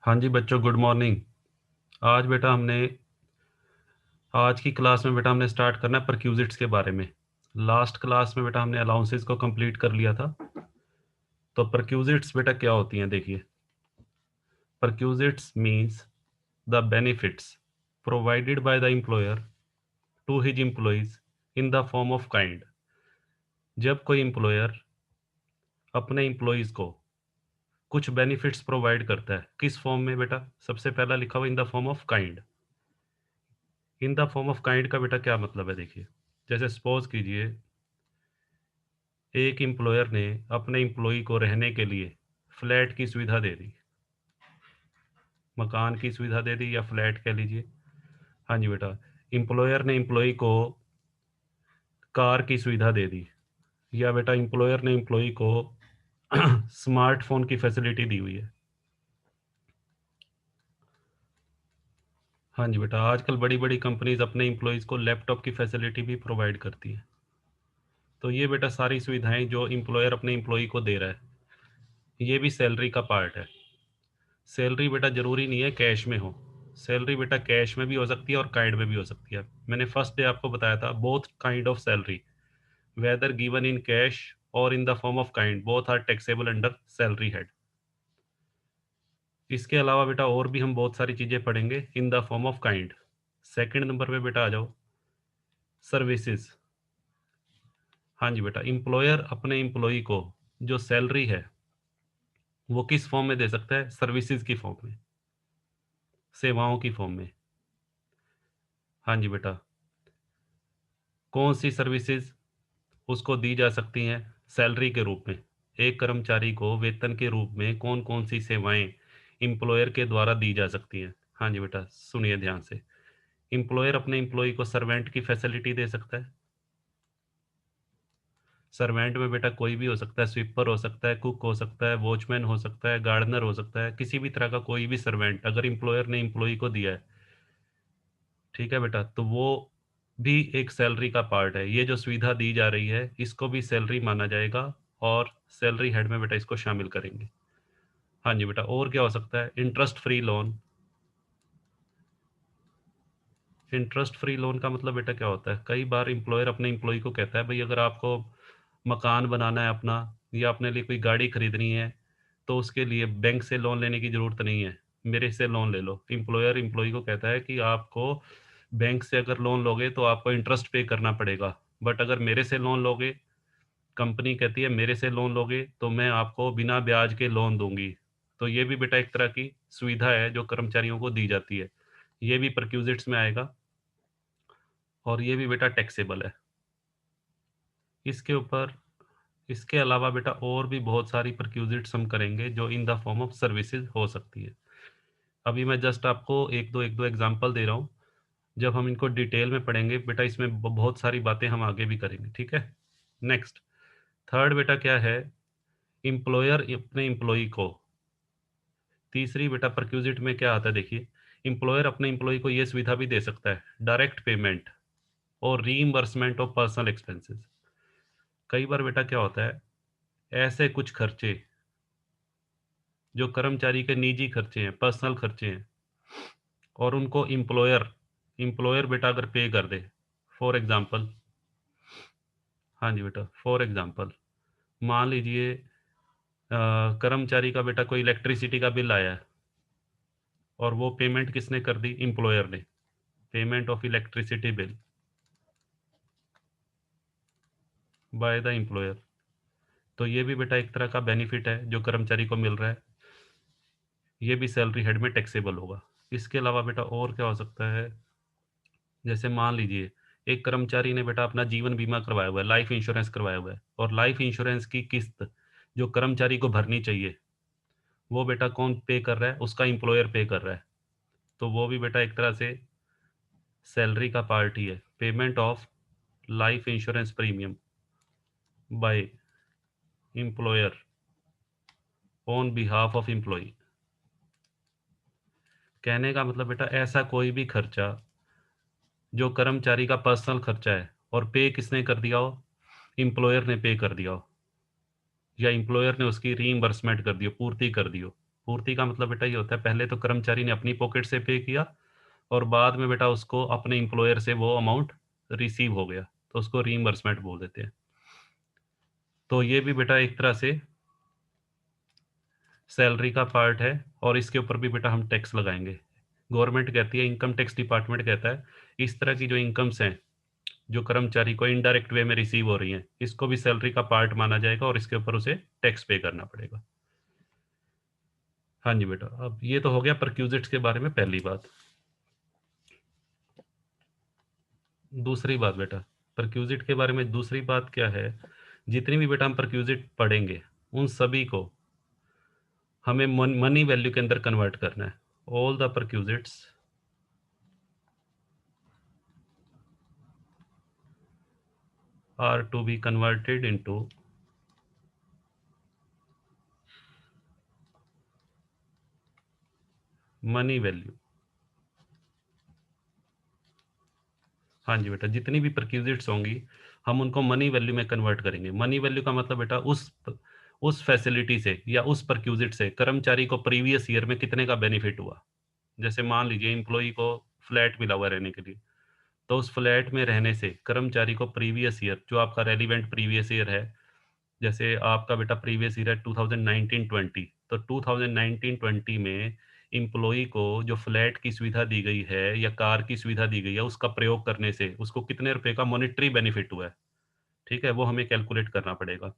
हाँ जी बच्चों, good morning. आज बेटा हमने आज की क्लास में बेटा हमने स्टार्ट करना है परक्यूजिट्स के बारे में। लास्ट क्लास में बेटा हमने अलाउंसेस को कंप्लीट कर लिया था। तो परक्यूजिट्स बेटा क्या होती हैं, देखिए। Perquisites means the benefits provided by the employer to his employees in the form of kind. जब कोई एम्प्लॉयर अपने एम्प्लॉइज को कुछ बेनिफिट्स प्रोवाइड करता है, किस फॉर्म में बेटा? सबसे पहला लिखा हुआ इन the form of kind. In the form of kind का बेटा क्या मतलब है, देखिए। जैसे सपोज कीजिए एक एम्प्लॉयर ने अपने एम्प्लॉई को रहने के लिए फ्लैट की सुविधा दे दी, मकान की सुविधा दे दी या फ्लैट कह लीजिए। हाँ जी बेटा। एम्प्लॉयर ने एम्प्लॉई को कार की सुविधा दे दी, या बेटा एम्प्लॉयर ने एम्प्लॉई को स्मार्टफोन की फैसिलिटी दी हुई है। हाँ जी बेटा, आजकल बड़ी बड़ी कंपनीज अपने एम्प्लॉयज़ को लैपटॉप की फैसिलिटी भी प्रोवाइड करती है। तो ये बेटा सारी सुविधाएं जो एम्प्लॉयर अपने एम्प्लॉई को दे रहा है, ये भी सैलरी का पार्ट है। सैलरी बेटा जरूरी नहीं है कैश में हो। सैलरी बेटा कैश में भी हो सकती है और काइंड में भी हो सकती है। मैंने फर्स्ट डे आपको बताया था, both kind of salary whether given in cash और in the form of kind both are taxable under salary head. इसके अलावा बेटा और भी हम बहुत सारी चीजें पढ़ेंगे इन the form of kind. Second number पे बेटा आ जाओ, सर्विसेज। हाँ जी बेटा, एम्प्लॉयर अपने एम्प्लॉय को जो सैलरी है वो किस फॉर्म में दे सकता है? सर्विसेज की फॉर्म में, सेवाओं की फॉर्म में। हाँ जी बेटा। कौन सी सर्विसेज उसको दी जा सकती हैं सैलरी के रूप में? एक कर्मचारी को वेतन के रूप में कौन कौन सी सेवाएं एम्प्लॉयर के द्वारा दी जा सकती हैं? हाँ जी बेटा, सुनिए ध्यान से। एम्प्लॉयर अपने एम्प्लॉय को सर्वेंट की फैसिलिटी दे सकता है। सर्वेंट में बेटा कोई भी हो सकता है, स्वीपर हो सकता है, कुक हो सकता है, वॉचमैन हो सकता है, गार्डनर हो सकता है, किसी भी तरह का कोई भी सर्वेंट अगर एम्प्लॉयर ने एम्प्लॉय को दिया है, ठीक है बेटा, तो वो भी एक सैलरी का पार्ट है। ये जो सुविधा दी जा रही है इसको भी सैलरी माना जाएगा और सैलरी हेड में बेटा इसको शामिल करेंगे। हाँ जी बेटा, और क्या हो सकता है? Interest free loan. Interest free loan का मतलब बेटा क्या होता है? कई बार एम्प्लॉयर अपने एम्प्लॉय को कहता है, भाई अगर आपको मकान बनाना है अपना, या अपने लिए कोई गाड़ी खरीदनी है, तो उसके लिए बैंक से लोन लेने की ज़रूरत नहीं है, मेरे से लोन ले लो। एम्प्लॉयर एम्प्लॉय को कहता है कि आपको बैंक से अगर लोन लोगे तो आपको इंटरेस्ट पे करना पड़ेगा, बट अगर मेरे से लोन लोगे, कंपनी कहती है मेरे से लोन लोगे तो मैं आपको बिना ब्याज के लोन दूंगी। तो ये भी बेटा एक तरह की सुविधा है जो कर्मचारियों को दी जाती है। ये भी परक्यूजिट्स में आएगा और ये भी बेटा टैक्सेबल है। इसके ऊपर इसके अलावा बेटा और भी बहुत सारी परक्यूजिट्स हम करेंगे जो इन द फॉर्म ऑफ सर्विसेज हो सकती है। अभी मैं जस्ट आपको एक दो एग्जांपल दे रहा हूँ। जब हम इनको डिटेल में पढ़ेंगे बेटा, इसमें बहुत सारी बातें हम आगे भी करेंगे, ठीक है। नेक्स्ट, थर्ड बेटा क्या है? एम्प्लॉयर अपने एम्प्लॉय को, तीसरी बेटा परक्यूजिट में क्या आता है, देखिए। एम्प्लॉयर अपने एम्प्लॉय को यह सुविधा भी दे सकता है, डायरेक्ट पेमेंट और रीइंबर्समेंट ऑफ पर्सनल एक्सपेंसेस। कई बार बेटा क्या होता है, ऐसे कुछ खर्चे जो कर्मचारी के निजी खर्चे हैं, पर्सनल खर्चे हैं, और उनको एम्प्लॉयर एम्प्लॉयर बेटा अगर पे कर दे, फॉर एग्जांपल। हाँ जी बेटा, फॉर एग्जांपल मान लीजिए कर्मचारी का बेटा कोई इलेक्ट्रिसिटी का बिल आया है, और वो पेमेंट किसने कर दी? एम्प्लॉयर ने। Payment of electricity bill bye the employer. तो ये भी बेटा एक तरह का बेनिफिट है जो कर्मचारी को मिल रहा है। ये भी सैलरी हेड में टैक्सेबल होगा। इसके अलावा बेटा और क्या हो सकता है? जैसे मान लीजिए एक कर्मचारी ने बेटा अपना जीवन बीमा करवाया हुआ है, लाइफ इंश्योरेंस करवाया हुआ है, और लाइफ इंश्योरेंस की किस्त जो कर्मचारी को भरनी चाहिए, वो बेटा कौन पे कर रहा है? उसका एम्प्लॉयर पे कर रहा है। तो वो भी बेटा एक तरह से सैलरी का पार्ट ही है। Payment of life insurance premium by employer on behalf of employee. कहने का मतलब बेटा ऐसा कोई भी खर्चा जो कर्मचारी का पर्सनल खर्चा है और पे किसने कर दिया हो? एम्प्लॉयर ने पे कर दिया हो, या एम्प्लॉयर ने उसकी रीइंबर्समेंट कर दी हो, पूर्ति कर दी हो, पूर्ति का मतलब बेटा ये होता है पहले तो कर्मचारी ने अपनी पॉकेट से पे किया और बाद में बेटा उसको अपने एम्प्लॉयर से वो अमाउंट रिसीव हो गया, तो उसको रीइंबर्समेंट बोल देते हैं। तो ये भी बेटा एक तरह से सैलरी का पार्ट है और इसके ऊपर भी बेटा हम टैक्स लगाएंगे। गवर्नमेंट कहती है, इनकम टैक्स डिपार्टमेंट कहता है, इस तरह की जो इनकम्स हैं जो कर्मचारी को इनडायरेक्ट वे में रिसीव हो रही हैं, इसको भी सैलरी का पार्ट माना जाएगा और इसके ऊपर उसे टैक्स पे करना पड़ेगा। हाँ जी बेटा, अब ये तो हो गया परक्यूजिट्स के बारे में पहली बात। दूसरी बात बेटा, परक्यूजिट के बारे में दूसरी बात क्या है, जितनी भी बेटा हम परक्यूजिट पढ़ेंगे उन सभी को हमें मनी वैल्यू के अंदर कन्वर्ट करना है। All the perquisites are to be converted into money value. हाँ जी बेटा, जितनी भी परक्यूजिट्स होंगी हम उनको मनी वैल्यू में कन्वर्ट करेंगे। मनी वैल्यू का मतलब बेटा उस फैसिलिटी से या उस परक्यूजिट से कर्मचारी को प्रीवियस ईयर में कितने का बेनिफिट हुआ। जैसे मान लीजिए एम्प्लॉई को फ्लैट मिला हुआ रहने के लिए, तो उस फ्लैट में रहने से कर्मचारी को प्रीवियस ईयर जो आपका रेलिवेंट प्रीवियस ईयर है, जैसे आपका बेटा प्रीवियस ईयर है 2019-20, तो 2019-20 में एम्प्लॉई को जो फ्लैट की सुविधा दी गई है या कार की सुविधा दी गई है, उसका प्रयोग करने से उसको कितने रुपए का मॉनेटरी बेनिफिट हुआ है। ठीक है, वो हमें कैलकुलेट करना पड़ेगा,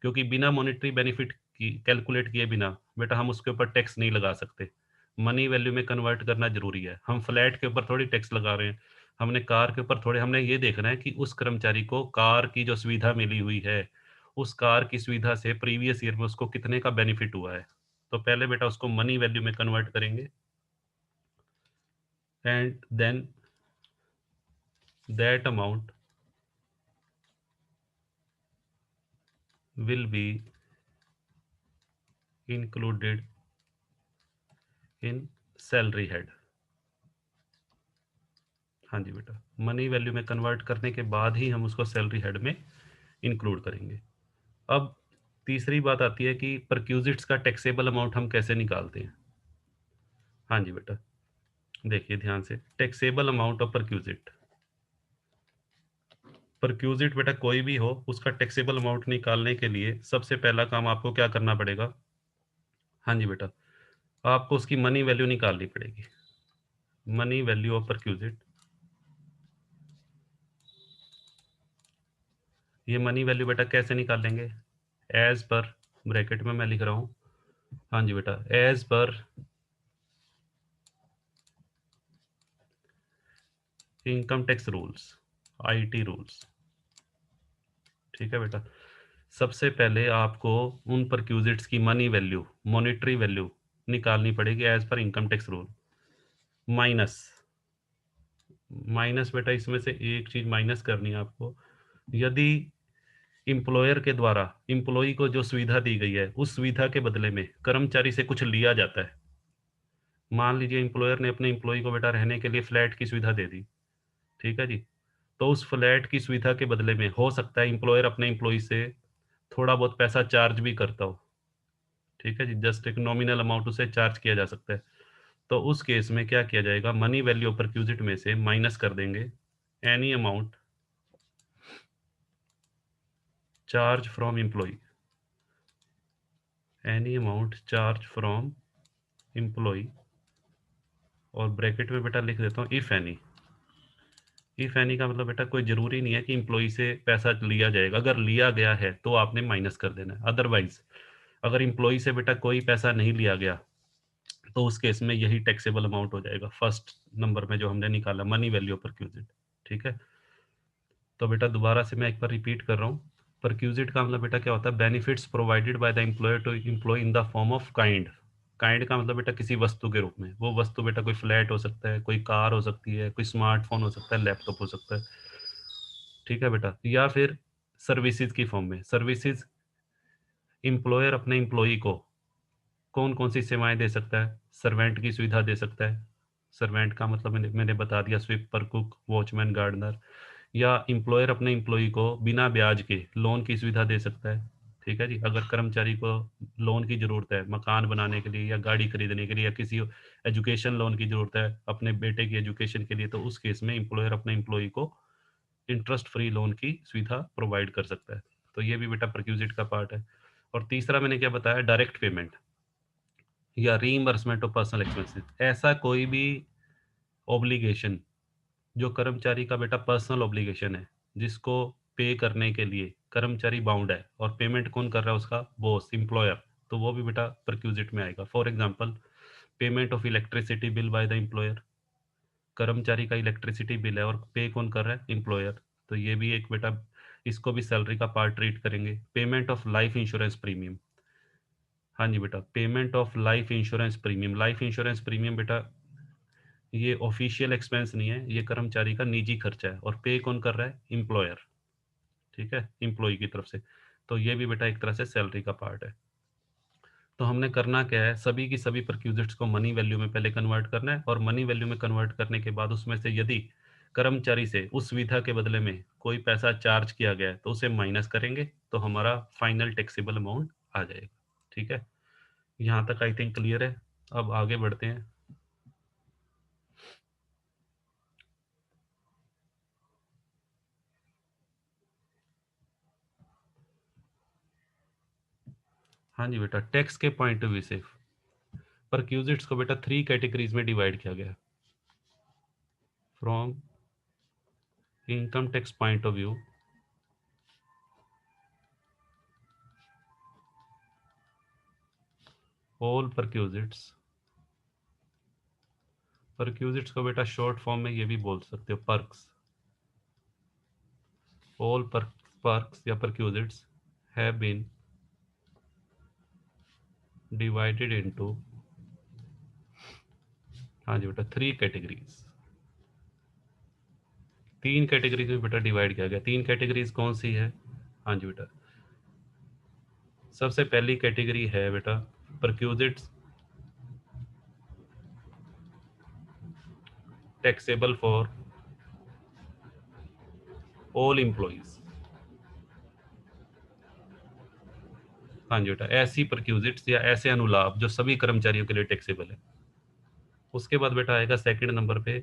क्योंकि बिना मॉनेटरी बेनिफिट की कैलकुलेट किए बिना बेटा हम उसके ऊपर टैक्स नहीं लगा सकते। मनी वैल्यू में कन्वर्ट करना जरूरी है। हम फ्लैट के ऊपर थोड़ी टैक्स लगा रहे हैं, हमने कार के ऊपर थोड़े, हमने ये देखना है कि उस कर्मचारी को कार की जो सुविधा मिली हुई है, उस कार की सुविधा से प्रीवियस ईयर में उसको कितने का बेनिफिट हुआ है। तो पहले बेटा उसको मनी वैल्यू में कन्वर्ट करेंगे and then that amount will be included in salary head. हाँ जी बेटा, मनी वैल्यू में कन्वर्ट करने के बाद ही हम उसको सैलरी हेड में इंक्लूड करेंगे। अब तीसरी बात आती है कि परक्यूजिट्स का टैक्सेबल अमाउंट हम कैसे निकालते हैं। हाँ जी बेटा, देखिए ध्यान से, taxable amount of perquisite. Perquisite बेटा कोई भी हो, उसका टैक्सेबल अमाउंट निकालने के लिए सबसे पहला काम आपको क्या करना पड़ेगा। हाँ जी बेटा, आपको उसकी मनी वैल्यू निकालनी पड़ेगी। मनी वैल्यू ऑफ परक्यूजिट, ये मनी वैल्यू बेटा कैसे निकालेंगे, एज पर, ब्रैकेट में मैं लिख रहा हूँ, हाँ जी बेटा, as per income tax rules, IT rules. ठीक है बेटा, सबसे पहले आपको उन परक्यूजिट्स की मनी वैल्यू, मॉनेटरी वैल्यू निकालनी पड़ेगी as per income tax rule. Minus, minus बेटा इसमें से एक चीज माइनस करनी है आपको। यदि इंप्लॉयर के द्वारा इंप्लॉई को जो सुविधा दी गई है, उस सुविधा के बदले में कर्मचारी से कुछ लिया जाता है। मान लीजिए इंप्लॉयर ने अपने इंप्लॉई को बेटा रहने के लिए फ्लैट की सुविधा दे दी, ठीक है जी, तो उस फ्लैट की सुविधा के बदले में हो सकता है इंप्लॉयर अपने इंप्लॉई से थोड़ा बहुत पैसा चार्ज भी करता हो। ठीक है जी, जस्ट एक नॉमिनल अमाउंट उसे चार्ज किया जा सकता है। तो उस केस में क्या किया जाएगा, मनी वैल्यू ऑफ परक्यूजिट में से माइनस कर देंगे any amount charge from employ, any amount charge from employ, और ब्रैकेट में बेटा लिख देता हूँ इफ एनी। इफ एनी का मतलब बेटा कोई जरूरी नहीं है कि एम्प्लॉय से पैसा लिया जाएगा, अगर लिया गया है तो आपने माइनस कर देना है। अदरवाइज अगर एम्प्लॉय से बेटा कोई पैसा नहीं लिया गया, तो उस केस में यही टैक्सेबल अमाउंट हो जाएगा फर्स्ट नंबर में जो हमने निकाला, मनी वैल्यू ऑफ परक्यूजिट। ठीक है, तो बेटा दोबारा से मैं एक बार रिपीट कर रहा हूँ। परक्यूजिट का मतलब बेटा क्या होता है, benefits provided by the employer to employee in the form of kind. Kind का मतलब बेटा किसी वस्तु के रूप में, वो वस्तु बेटा कोई फ्लैट हो सकता है, कोई कार हो सकती है, कोई स्मार्टफोन हो सकता है, लैपटॉप हो सकता है। ठीक है बेटा, या फिर सर्विसेज की फॉर्म में। सर्विसेज, एम्प्लॉयर अपने एम्प्लॉई को कौन कौन सी सेवाएं दे सकता है, सर्वेंट की सुविधा दे सकता है। सर्वेंट का मतलब मैंने बता दिया, स्वीपर, कुक, वॉचमैन, गार्डनर। या एम्प्लॉयर अपने एम्प्लॉई को बिना ब्याज के लोन की सुविधा दे सकता है। ठीक है जी। अगर कर्मचारी को लोन की ज़रूरत है मकान बनाने के लिए या गाड़ी खरीदने के लिए या किसी एजुकेशन लोन की ज़रूरत है अपने बेटे की एजुकेशन के लिए, तो उस केस में एम्प्लॉयर अपने एम्प्लॉई को इंटरेस्ट फ्री लोन की सुविधा प्रोवाइड कर सकता है। तो ये भी बेटा परक्यूजिट का पार्ट है। और तीसरा मैंने क्या बताया, डायरेक्ट पेमेंट या रीइंबर्समेंट ऑफ पर्सनल एक्सपेंसेस। ऐसा कोई भी ऑब्लिगेशन जो कर्मचारी का बेटा पर्सनल ऑब्लिगेशन है, जिसको पे करने के लिए कर्मचारी बाउंड है और पेमेंट कौन कर रहा है, उसका बॉस एम्प्लॉयर, तो वो भी बेटा परक्यूजिट में आएगा। For example payment of electricity bill bye the employer, कर्मचारी का इलेक्ट्रिसिटी बिल है और पे कौन कर रहा है, एम्प्लॉयर, तो ये भी एक बेटा इसको भी सैलरी का पार्ट ट्रीट करेंगे। Payment of life insurance premium, हाँ जी बेटा, payment of life insurance premium. Life insurance premium बेटा ये ऑफिशियल एक्सपेंस नहीं है, ये कर्मचारी का निजी खर्चा है और पे कौन कर रहा है, एम्प्लॉयर, ठीक है, एम्प्लॉय की तरफ से। तो ये भी बेटा एक तरह से सैलरी का पार्ट है। तो हमने करना क्या है, सभी की सभी परक्यूजिट्स को मनी वैल्यू में पहले कन्वर्ट करना है और मनी वैल्यू में कन्वर्ट करने के बाद उसमें से यदि कर्मचारी से उस सुविधा के बदले में कोई पैसा चार्ज किया गया है तो उसे माइनस करेंगे, तो हमारा फाइनल टैक्सेबल अमाउंट आ जाएगा। ठीक है, यहाँ तक आई थिंक क्लियर है। अब आगे बढ़ते हैं। हाँ जी बेटा, टैक्स के पॉइंट ऑफ व्यू से परक्यूजिट्स को बेटा 3 कैटेगरीज में डिवाइड किया गया। From income tax point of view, all perquisites, perquisites को बेटा शॉर्ट फॉर्म में ये भी बोल सकते हो पर्क्स, ऑल पर्क्स या perquisites have been divided into, हाँ जी बेटा, 3 कैटेगरीज। 3 कैटेगरीज में बेटा डिवाइड किया गया। 3 कैटेगरीज कौन सी है, हाँ जी बेटा, सबसे पहली कैटेगरी है बेटा perquisites taxable for all employees. हाँ जी बेटा, ऐसी परक्यूजिट्स या ऐसे अनुलाभ जो सभी कर्मचारियों के लिए टैक्सेबल है। उसके बाद बेटा आएगा सेकंड नंबर पे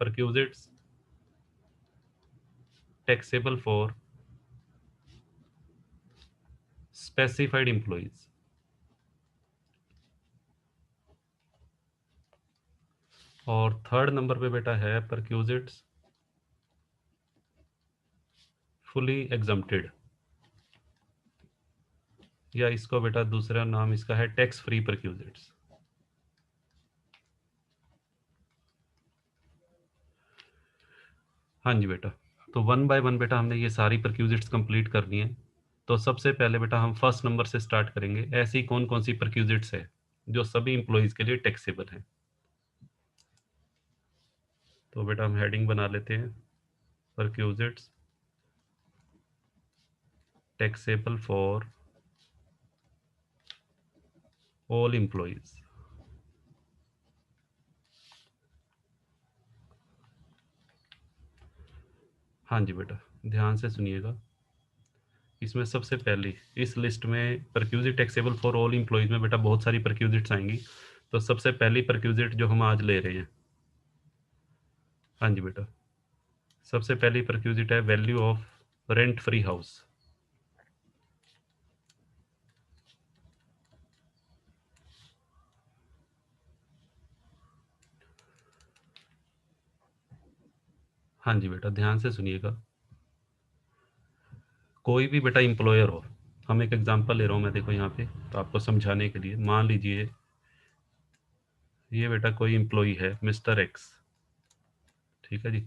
perquisites taxable for specified employees. और थर्ड नंबर पे बेटा है परक्यूजिट्स फुली एग्जम्प्टेड, या इसको बेटा दूसरा नाम इसका है टैक्स फ्री परक्यूजिट्स। हाँ जी बेटा, तो वन बाय वन बेटा हमने ये सारी परक्यूजिट्स कंप्लीट करनी है। तो सबसे पहले बेटा हम फर्स्ट नंबर से स्टार्ट करेंगे। ऐसी कौन कौन सी परक्यूजिट्स है जो सभी इंप्लॉइज के लिए टैक्सेबल है। तो बेटा हम हेडिंग बना लेते हैं, perquisites taxable for all employees. हाँ जी बेटा, ध्यान से सुनिएगा। इसमें सबसे पहली इस लिस्ट में perquisite taxable for all employees में बेटा बहुत सारी परक्यूजिट्स आएंगी। तो सबसे पहली परक्यूजिट जो हम आज ले रहे हैं, हाँ जी बेटा, सबसे पहली परक्यूजिट है value of rent free house. हाँ जी बेटा, ध्यान से सुनिएगा। कोई भी बेटा इंप्लॉयर हो, हम एक एग्जांपल ले रहा हूँ मैं, देखो यहाँ पे तो आपको समझाने के लिए, मान लीजिए ये बेटा कोई इंप्लॉई है मिस्टर एक्स, ठीक है जी,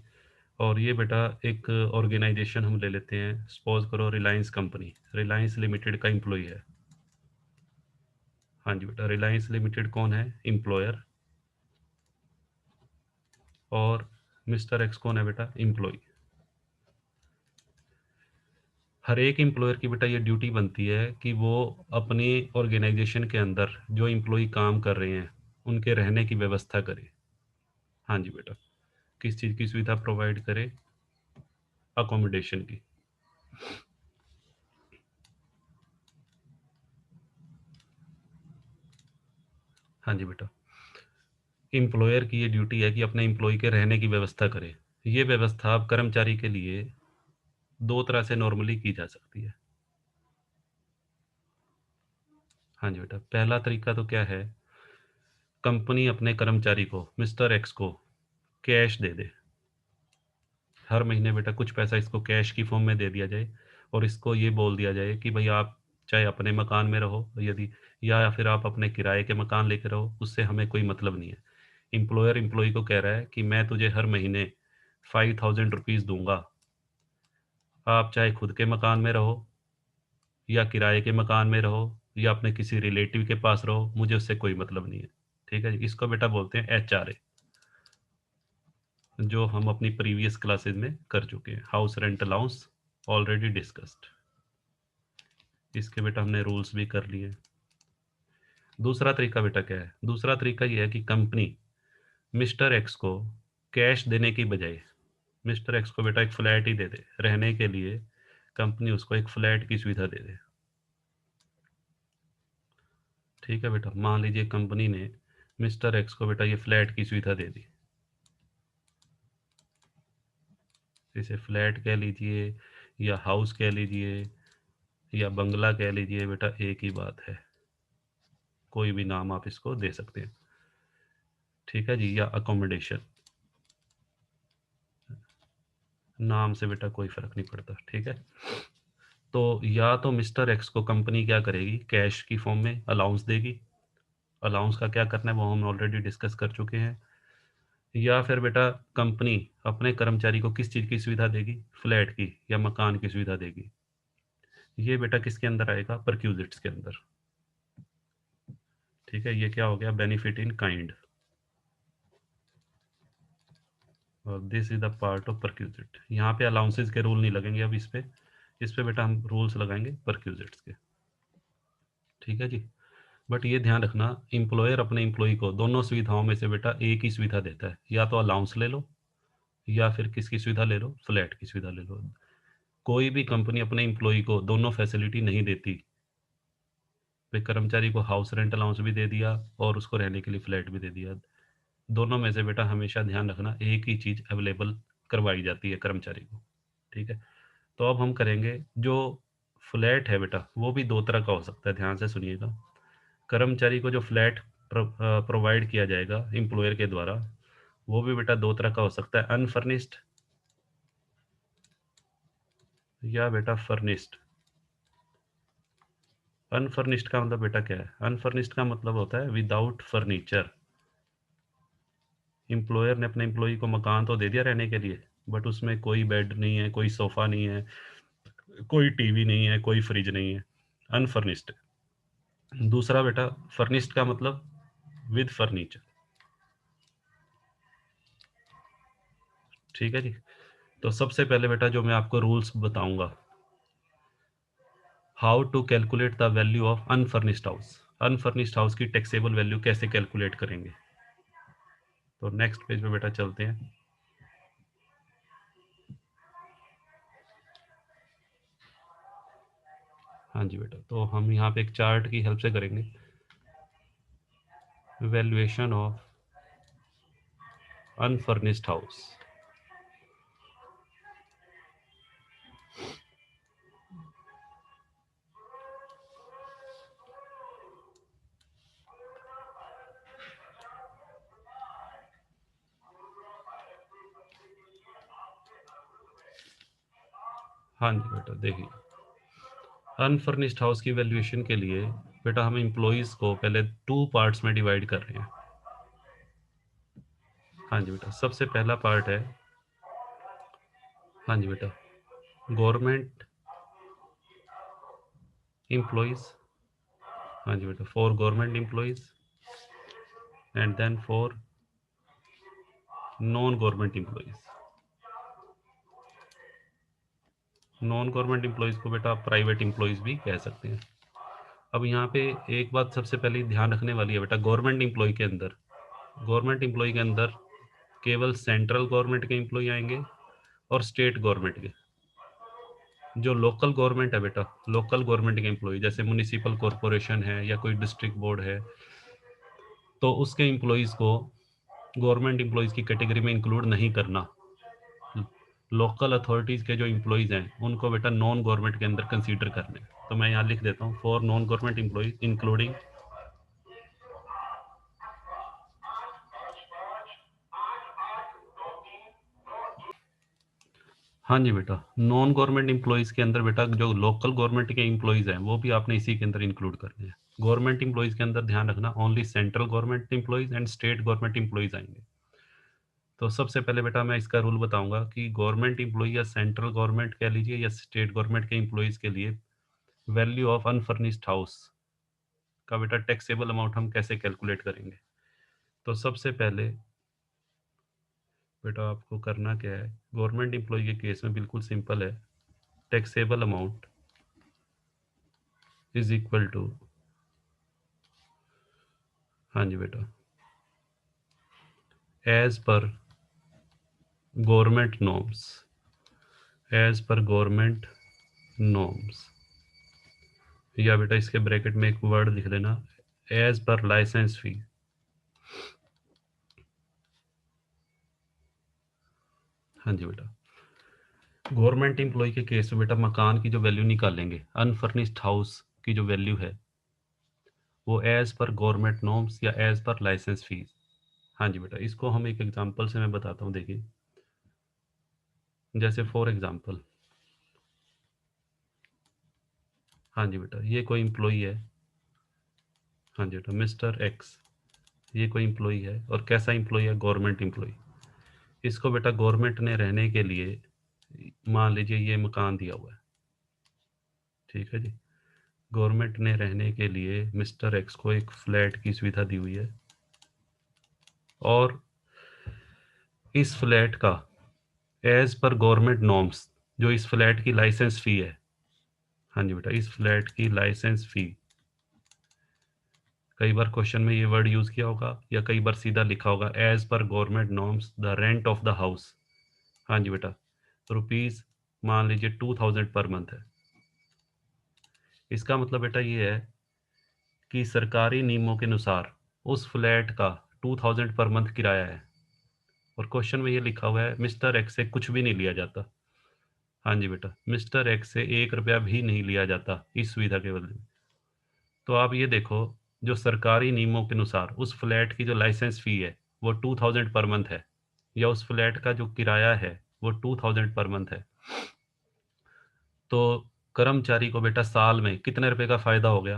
और ये बेटा एक ऑर्गेनाइजेशन हम ले लेते हैं, सपोज करो रिलायंस कंपनी, रिलायंस लिमिटेड का इंप्लॉई है। हाँ जी बेटा, रिलायंस लिमिटेड कौन है, एम्प्लॉयर, और मिस्टर एक्स कौन है बेटा, एम्प्लॉय। हर एक एम्प्लॉयर की बेटा ये ड्यूटी बनती है कि वो अपनी ऑर्गेनाइजेशन के अंदर जो एम्प्लॉय काम कर रहे हैं उनके रहने की व्यवस्था करे। हाँ जी बेटा, किस चीज़ की सुविधा प्रोवाइड करे, अकोमोडेशन की। हाँ जी बेटा। एम्प्लॉयर की ये ड्यूटी है कि अपने एम्प्लॉय के रहने की व्यवस्था करे। ये व्यवस्था अब कर्मचारी के लिए 2 तरह से नॉर्मली की जा सकती है। हाँ जी बेटा, पहला तरीका तो क्या है, कंपनी अपने कर्मचारी को, मिस्टर एक्स को कैश दे दे। हर महीने बेटा कुछ पैसा इसको कैश की फॉर्म में दे दिया जाए और इसको ये बोल दिया जाए कि भाई आप चाहे अपने मकान में रहो, यदि या फिर आप अपने किराए के मकान लेके रहो, उससे हमें कोई मतलब नहीं है। एम्प्लॉयर एम्प्लॉय को कह रहा है कि मैं तुझे हर महीने 5,000 रुपीज़ दूंगा, आप चाहे खुद के मकान में रहो या किराए के मकान में रहो या अपने किसी रिलेटिव के पास रहो, मुझे उससे कोई मतलब नहीं है। ठीक है जी, इसको बेटा बोलते हैं HRA, जो हम अपनी प्रीवियस क्लासेज में कर चुके हैं, house rent allowance, already discussed. इसके बेटा हमने रूल्स भी कर लिए। दूसरा तरीका बेटा क्या है, दूसरा तरीका ये है कि कंपनी मिस्टर एक्स को कैश देने की बजाय मिस्टर एक्स को बेटा एक फ्लैट ही दे दे रहने के लिए। कंपनी उसको एक फ्लैट की सुविधा दे दे। ठीक है बेटा, मान लीजिए कंपनी ने मिस्टर एक्स को बेटा ये फ्लैट की सुविधा दे दी। इसे फ्लैट कह लीजिए या हाउस कह लीजिए या बंगला कह लीजिए, बेटा एक ही बात है, कोई भी नाम आप इसको दे सकते हैं। ठीक है जी, या अकोमोडेशन, नाम से बेटा कोई फर्क नहीं पड़ता। ठीक है, तो या तो मिस्टर एक्स को कंपनी क्या करेगी, कैश की फॉर्म में अलाउंस देगी। अलाउंस का क्या करना है वो हम ऑलरेडी डिस्कस कर चुके हैं। या फिर बेटा कंपनी अपने कर्मचारी को किस चीज़ की सुविधा देगी, फ्लैट की या मकान की सुविधा देगी। ये बेटा किसके अंदर आएगा, परक्यूजिट्स के अंदर। ठीक है, ये क्या हो गया, बेनिफिट इन काइंड, और this is the part of perquisite. यहाँ पे अलाउंसेस के रूल नहीं लगेंगे अब इस पे बेटा हम रूल्स लगाएंगे परक्यूजिट्स के। ठीक है जी, बट ये ध्यान रखना, एम्प्लॉयर अपने एम्प्लॉय को दोनों सुविधाओं में से बेटा एक ही सुविधा देता है, या तो अलाउंस ले लो या फिर किसकी सुविधा ले लो, फ्लैट की सुविधा ले लो। कोई भी कंपनी अपने एम्प्लॉय को दोनों फैसिलिटी नहीं देती। भाई कर्मचारी को हाउस रेंट अलाउंस भी दे दिया और उसको रहने के लिए फ्लैट भी दे दिया, दोनों में से बेटा हमेशा ध्यान रखना एक ही चीज़ अवेलेबल करवाई जाती है कर्मचारी को। ठीक है, तो अब हम करेंगे जो फ्लैट है बेटा, वो भी दो तरह का हो सकता है, ध्यान से सुनिएगा। कर्मचारी को जो फ्लैट प्रोवाइड किया जाएगा एम्प्लॉयर के द्वारा, वो भी बेटा दो तरह का हो सकता है, अनफर्निश्ड या बेटा फर्निश्ड। अनफर्निश्ड का मतलब बेटा क्या है, अनफर्निश्ड का मतलब होता है विदाउट फर्नीचर। एम्प्लॉयर ने अपने एम्प्लॉय को मकान तो दे दिया रहने के लिए, बट उसमें कोई बेड नहीं है, कोई सोफा नहीं है, कोई टीवी नहीं है, कोई फ्रिज नहीं है, अनफर्निश्ड। दूसरा बेटा फर्निश्ड का मतलब विद फर्नीचर। ठीक है जी, तो सबसे पहले बेटा जो मैं आपको रूल्स बताऊंगा, how to calculate the value of unfurnished house. Unfurnished house की टैक्सेबल वैल्यू कैसे कैलकुलेट करेंगे, तो नेक्स्ट पेज पे बेटा चलते हैं। हाँ जी बेटा, तो हम यहाँ पे एक चार्ट की हेल्प से करेंगे, वैल्यूएशन ऑफ अनफर्निश्ड हाउस। हाँ जी बेटा, देखिए अनफर्निश्ड हाउस की वैल्यूएशन के लिए बेटा हम एम्प्लॉयज़ को पहले टू पार्ट्स में डिवाइड कर रहे हैं। हाँ जी बेटा, सबसे पहला पार्ट है, हाँ जी बेटा, गवर्नमेंट एम्प्लॉयज़। हाँ जी बेटा, for government employees and then for non government employees. Non government employees को बेटा आप प्राइवेट एम्प्लॉयज़ भी कह सकते हैं। अब यहाँ पे एक बात सबसे पहले ध्यान रखने वाली है बेटा, गवर्नमेंट एम्प्लॉय के अंदर केवल सेंट्रल गवर्नमेंट के एम्प्लॉय आएंगे और स्टेट गवर्नमेंट के। जो लोकल गवर्नमेंट है बेटा, लोकल गवर्नमेंट के एम्प्लॉय जैसे म्यूनिसिपल कॉरपोरेशन है या कोई डिस्ट्रिक्ट बोर्ड है, तो उसके एम्प्लॉइज़ को गवर्नमेंट एम्प्लॉइज़ की कैटेगरी में इंक्लूड नहीं करना। लोकल अथॉरिटीज़ के जो एम्प्लॉइज़ हैं उनको बेटा नॉन गवर्नमेंट के अंदर कंसीडर करने। तो मैं यहाँ लिख देता हूँ, for non government employees including. हाँ जी बेटा, नॉन गवर्नमेंट एम्प्लॉइज़ के अंदर बेटा जो लोकल गवर्नमेंट के एम्प्लॉइज़ हैं वो भी आपने इसी के अंदर इंक्लूड करने हैं। गवर्नमेंट एम्प्लॉइज़ के अंदर ध्यान रखना, only central government employees and state government employees आएंगे। तो सबसे पहले बेटा मैं इसका रूल बताऊंगा कि गवर्नमेंट एम्प्लॉई या सेंट्रल गवर्नमेंट कह लीजिए या स्टेट गवर्नमेंट के एम्प्लॉइज़ के लिए वैल्यू ऑफ अनफर्निश्ड हाउस का बेटा टैक्सेबल अमाउंट हम कैसे कैलकुलेट करेंगे। तो सबसे पहले बेटा आपको करना क्या है, गवर्नमेंट एम्प्लॉई के केस में बिल्कुल सिंपल है। Taxable amount is equal to, हाँ जी बेटा, as per government norms, as per government norms, या बेटा इसके ब्रैकेट में एक वर्ड लिख लेना, एज पर लाइसेंस फी। हाँ जी बेटा, गवर्नमेंट एम्प्लॉय के केस में बेटा मकान की जो वैल्यू निकालेंगे, अनफर्निश्ड हाउस की जो वैल्यू है वो एज पर गवर्नमेंट नॉर्म्स या एज पर लाइसेंस फीस। हाँ जी बेटा, इसको हम एक एग्जांपल से मैं बताता हूँ, देखिए। जैसे फॉर एग्जांपल, हाँ जी बेटा, ये कोई एम्प्लॉई है, हाँ जी बेटा, मिस्टर एक्स, ये कोई एम्प्लॉई है और कैसा एम्प्लॉई है, गवर्नमेंट एम्प्लॉई। इसको बेटा गवर्नमेंट ने रहने के लिए, मान लीजिए ये मकान दिया हुआ है, ठीक है जी। गवर्नमेंट ने रहने के लिए मिस्टर एक्स को एक फ्लैट की सुविधा दी हुई है और इस फ्लैट का एज पर गवर्नमेंट नॉर्म्स जो इस फ्लैट की लाइसेंस फी है, हाँ जी बेटा, इस फ्लैट की लाइसेंस फी, कई बार क्वेश्चन में ये वर्ड यूज किया होगा या कई बार सीधा लिखा होगा, as per government norms the rent of the house. हाँ जी बेटा, रुपीज मान लीजिए 2000 पर मंथ है। इसका मतलब बेटा ये है कि सरकारी नियमों के अनुसार उस फ्लैट का 2000 पर मंथ किराया है और क्वेश्चन में ये लिखा हुआ है मिस्टर एक्स से कुछ भी नहीं लिया जाता। हाँ जी बेटा, मिस्टर एक्स से 1 रुपया भी नहीं लिया जाता इस सुविधा के बदले में। तो आप ये देखो, जो सरकारी नियमों के अनुसार उस फ्लैट की जो लाइसेंस फी है वो 2000 पर मंथ है, या उस फ्लैट का जो किराया है वो 2000 पर मंथ है। तो कर्मचारी को बेटा साल में कितने रुपए का फायदा हो गया,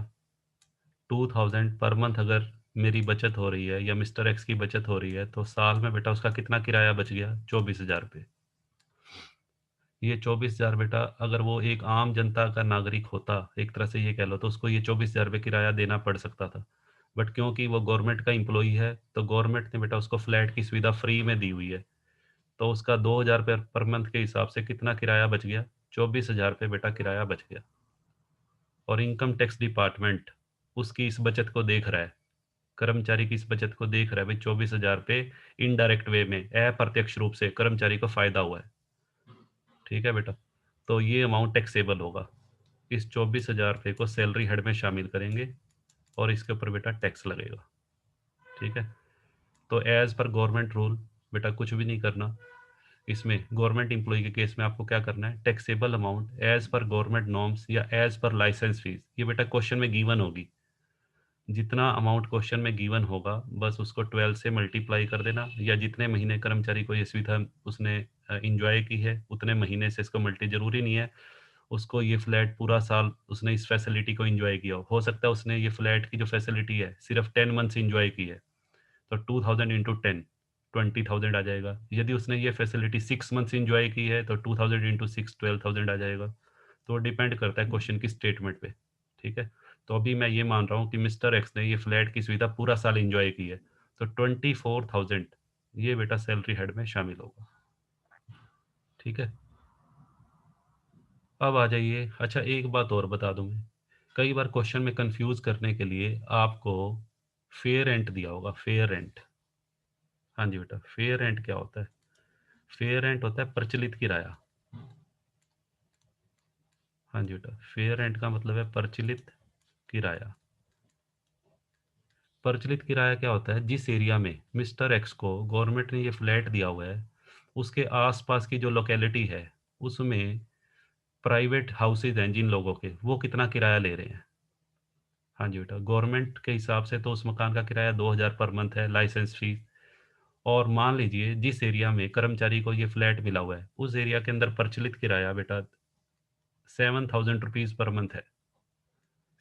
2000 पर मंथ। अगर मेरी बचत हो रही है या मिस्टर एक्स की बचत हो रही है तो साल में बेटा उसका कितना किराया बच गया, 24,000 रुपये। ये 24,000 बेटा अगर वो एक आम जनता का नागरिक होता, एक तरह से ये कह लो, तो उसको ये 24,000 रुपये किराया देना पड़ सकता था। बट क्योंकि वो गवर्नमेंट का एम्प्लॉई है तो गवर्नमेंट ने बेटा उसको फ्लैट की सुविधा फ्री में दी हुई है। तो उसका 2,000 रुपये पर मंथ के हिसाब से कितना किराया बच गया, 24,000 रुपये बेटा किराया बच गया। और इनकम टैक्स डिपार्टमेंट उसकी इस बचत को देख रहा है, कर्मचारी की इस बचत को देख रहा है भाई, 24,000 रुपये इनडायरेक्ट वे में, अप्रत्यक्ष रूप से कर्मचारी को फायदा हुआ है। ठीक है बेटा, तो ये अमाउंट टैक्सेबल होगा। इस 24,000 रुपये को सैलरी हेड में शामिल करेंगे और इसके ऊपर बेटा टैक्स लगेगा। ठीक है, तो एज पर गवर्नमेंट रूल बेटा कुछ भी नहीं करना। इसमें गवर्नमेंट एम्प्लॉय के केस में आपको क्या करना है, taxable amount as per government norms या एज पर लाइसेंस फीस, ये बेटा क्वेश्चन में गिवन होगी। जितना अमाउंट क्वेश्चन में गिवन होगा बस उसको 12 से मल्टीप्लाई कर देना, या जितने महीने कर्मचारी को ये सुविधा उसने इंजॉय की है उतने महीने से इसको मल्टी, जरूरी नहीं है उसको ये फ्लैट पूरा साल उसने इस फैसिलिटी को एंजॉय किया हो सकता है उसने ये फ्लैट की जो फैसिलिटी है सिर्फ 10 मंथ्स एंजॉय की है, तो 2000 इंटू 10, 20,000 आ जाएगा। यदि उसने ये फैसिलिटी 6 मंथ्स एंजॉय की है तो 2000 इंटू 6, 12,000 आ जाएगा। तो डिपेंड करता है क्वेश्चन की स्टेटमेंट पे। ठीक है, तो अभी मैं ये मान रहा हूँ कि मिस्टर एक्स ने ये फ्लैट की सुविधा पूरा साल एंजॉय की है, तो 24,000 ये बेटा सैलरी हेड में शामिल होगा। ठीक है, अब आ जाइए, अच्छा एक बात और बता दूं मैं, कई बार क्वेश्चन में कंफ्यूज करने के लिए आपको फेयर रेंट दिया होगा, फेयर रेंट। हाँ जी बेटा, फेयर रेंट क्या होता है, फेयर रेंट होता है प्रचलित किराया। हाँ जी बेटा, फेयर रेंट का मतलब है प्रचलित किराया। प्रचलित किराया क्या होता है? जिस एरिया में मिस्टर एक्स को गवर्नमेंट ने ये फ्लैट दिया हुआ है, उसके आस-पास की जो लोकेलिटी है, उसमें प्राइवेट हाउसेज़ हैं जिन लोगों के, वो कितना किराया ले रहे हैं। हाँ जी बेटा, गवर्नमेंट के हिसाब से तो उस मकान का किराया 2000 पर मंथ है, लाइसेंस फीस। और मान लीजिए जिस एरिया में कर्मचारी को ये फ्लैट मिला हुआ है, उस एरिया के अंदर प्रचलित किराया बेटा 7000 रुपीज़ पर मंथ है।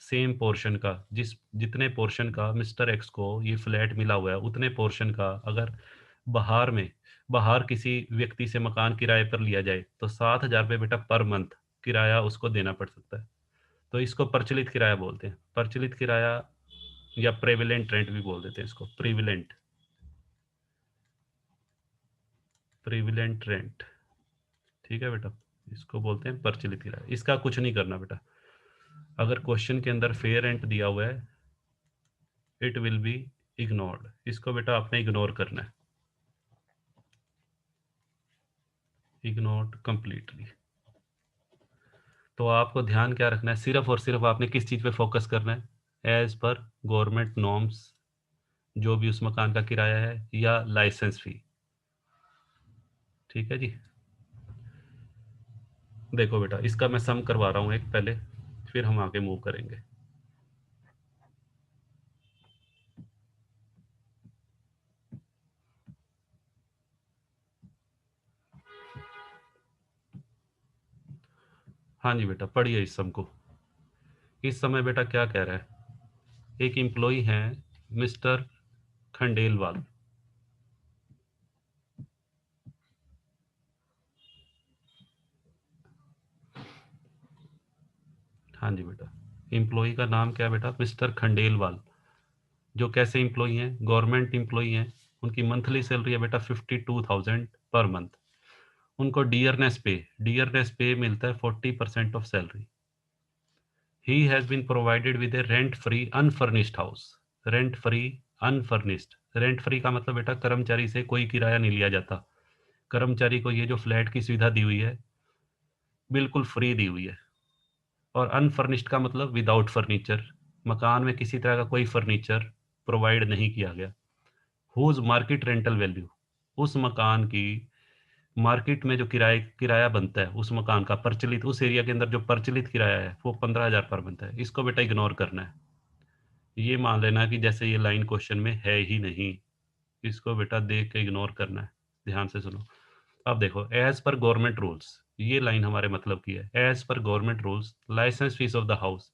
सेम पोर्शन का, जितने पोर्शन का मिस्टर एक्स को ये फ्लैट मिला हुआ है, उतने पोर्शन का अगर बाहर में बाहर किसी व्यक्ति से मकान किराए पर लिया जाए, तो 7000 रुपये बेटा पर मंथ किराया उसको देना पड़ सकता है। तो इसको प्रचलित किराया बोलते हैं। प्रचलित किराया या प्रेवेलेंट रेंट भी बोल देते हैं इसको, प्रिविलेंट रेंट। ठीक है बेटा, इसको बोलते हैं प्रचलित किराया। इसका कुछ नहीं करना बेटा। अगर क्वेश्चन के अंदर फेयर रेंट दिया हुआ है, इट विल बी इग्नोर्ड। इसको बेटा आपने इग्नोर करना है, इग्नोर्ड कंप्लीटली। तो आपको ध्यान क्या रखना है? सिर्फ और सिर्फ आपने किस चीज़ पे फोकस करना है? एज पर गवर्नमेंट नॉर्म्स, जो भी उस मकान का किराया है, या लाइसेंस फी। ठीक है जी। देखो बेटा, इसका मैं सम करवा रहा हूँ एक पहले, फिर हम आगे मूव करेंगे। हाँ जी बेटा, पढ़िए इस सम को। इस समय बेटा क्या कह रहा है? एक एम्प्लॉई है मिस्टर खंडेलवाल। हाँ जी बेटा, एम्प्लॉई का नाम क्या है बेटा? मिस्टर खंडेलवाल। जो कैसे एम्प्लॉई हैं? गवर्नमेंट एम्प्लॉई हैं। उनकी मंथली सैलरी है बेटा 52,000 पर मंथ। उनको डियरनेस पे मिलता है 40% of salary. He has been provided with a rent free unfurnished house. Rent free unfurnished, rent free का मतलब बेटा कर्मचारी से कोई किराया नहीं लिया जाता। कर्मचारी को ये जो फ्लैट की सुविधा दी हुई है, बिल्कुल फ्री दी हुई है। और अनफर्निश्ड का मतलब विदाउट फर्नीचर, मकान में किसी तरह का कोई फर्नीचर प्रोवाइड नहीं किया गया। हुज मार्केट रेंटल वैल्यू, उस मकान की मार्केट में जो किराया बनता है उस मकान का, प्रचलित उस एरिया के अंदर जो प्रचलित किराया है, वो 15,000 पर बनता है। इसको बेटा इग्नोर करना है। ये मान लेना कि जैसे ये लाइन क्वेश्चन में है ही नहीं। इसको बेटा देख के इग्नोर करना है। ध्यान से सुनो। अब देखो, एज पर गवर्नमेंट रूल्स, ये लाइन हमारे मतलब की है। As per government rules, licence fee of the house,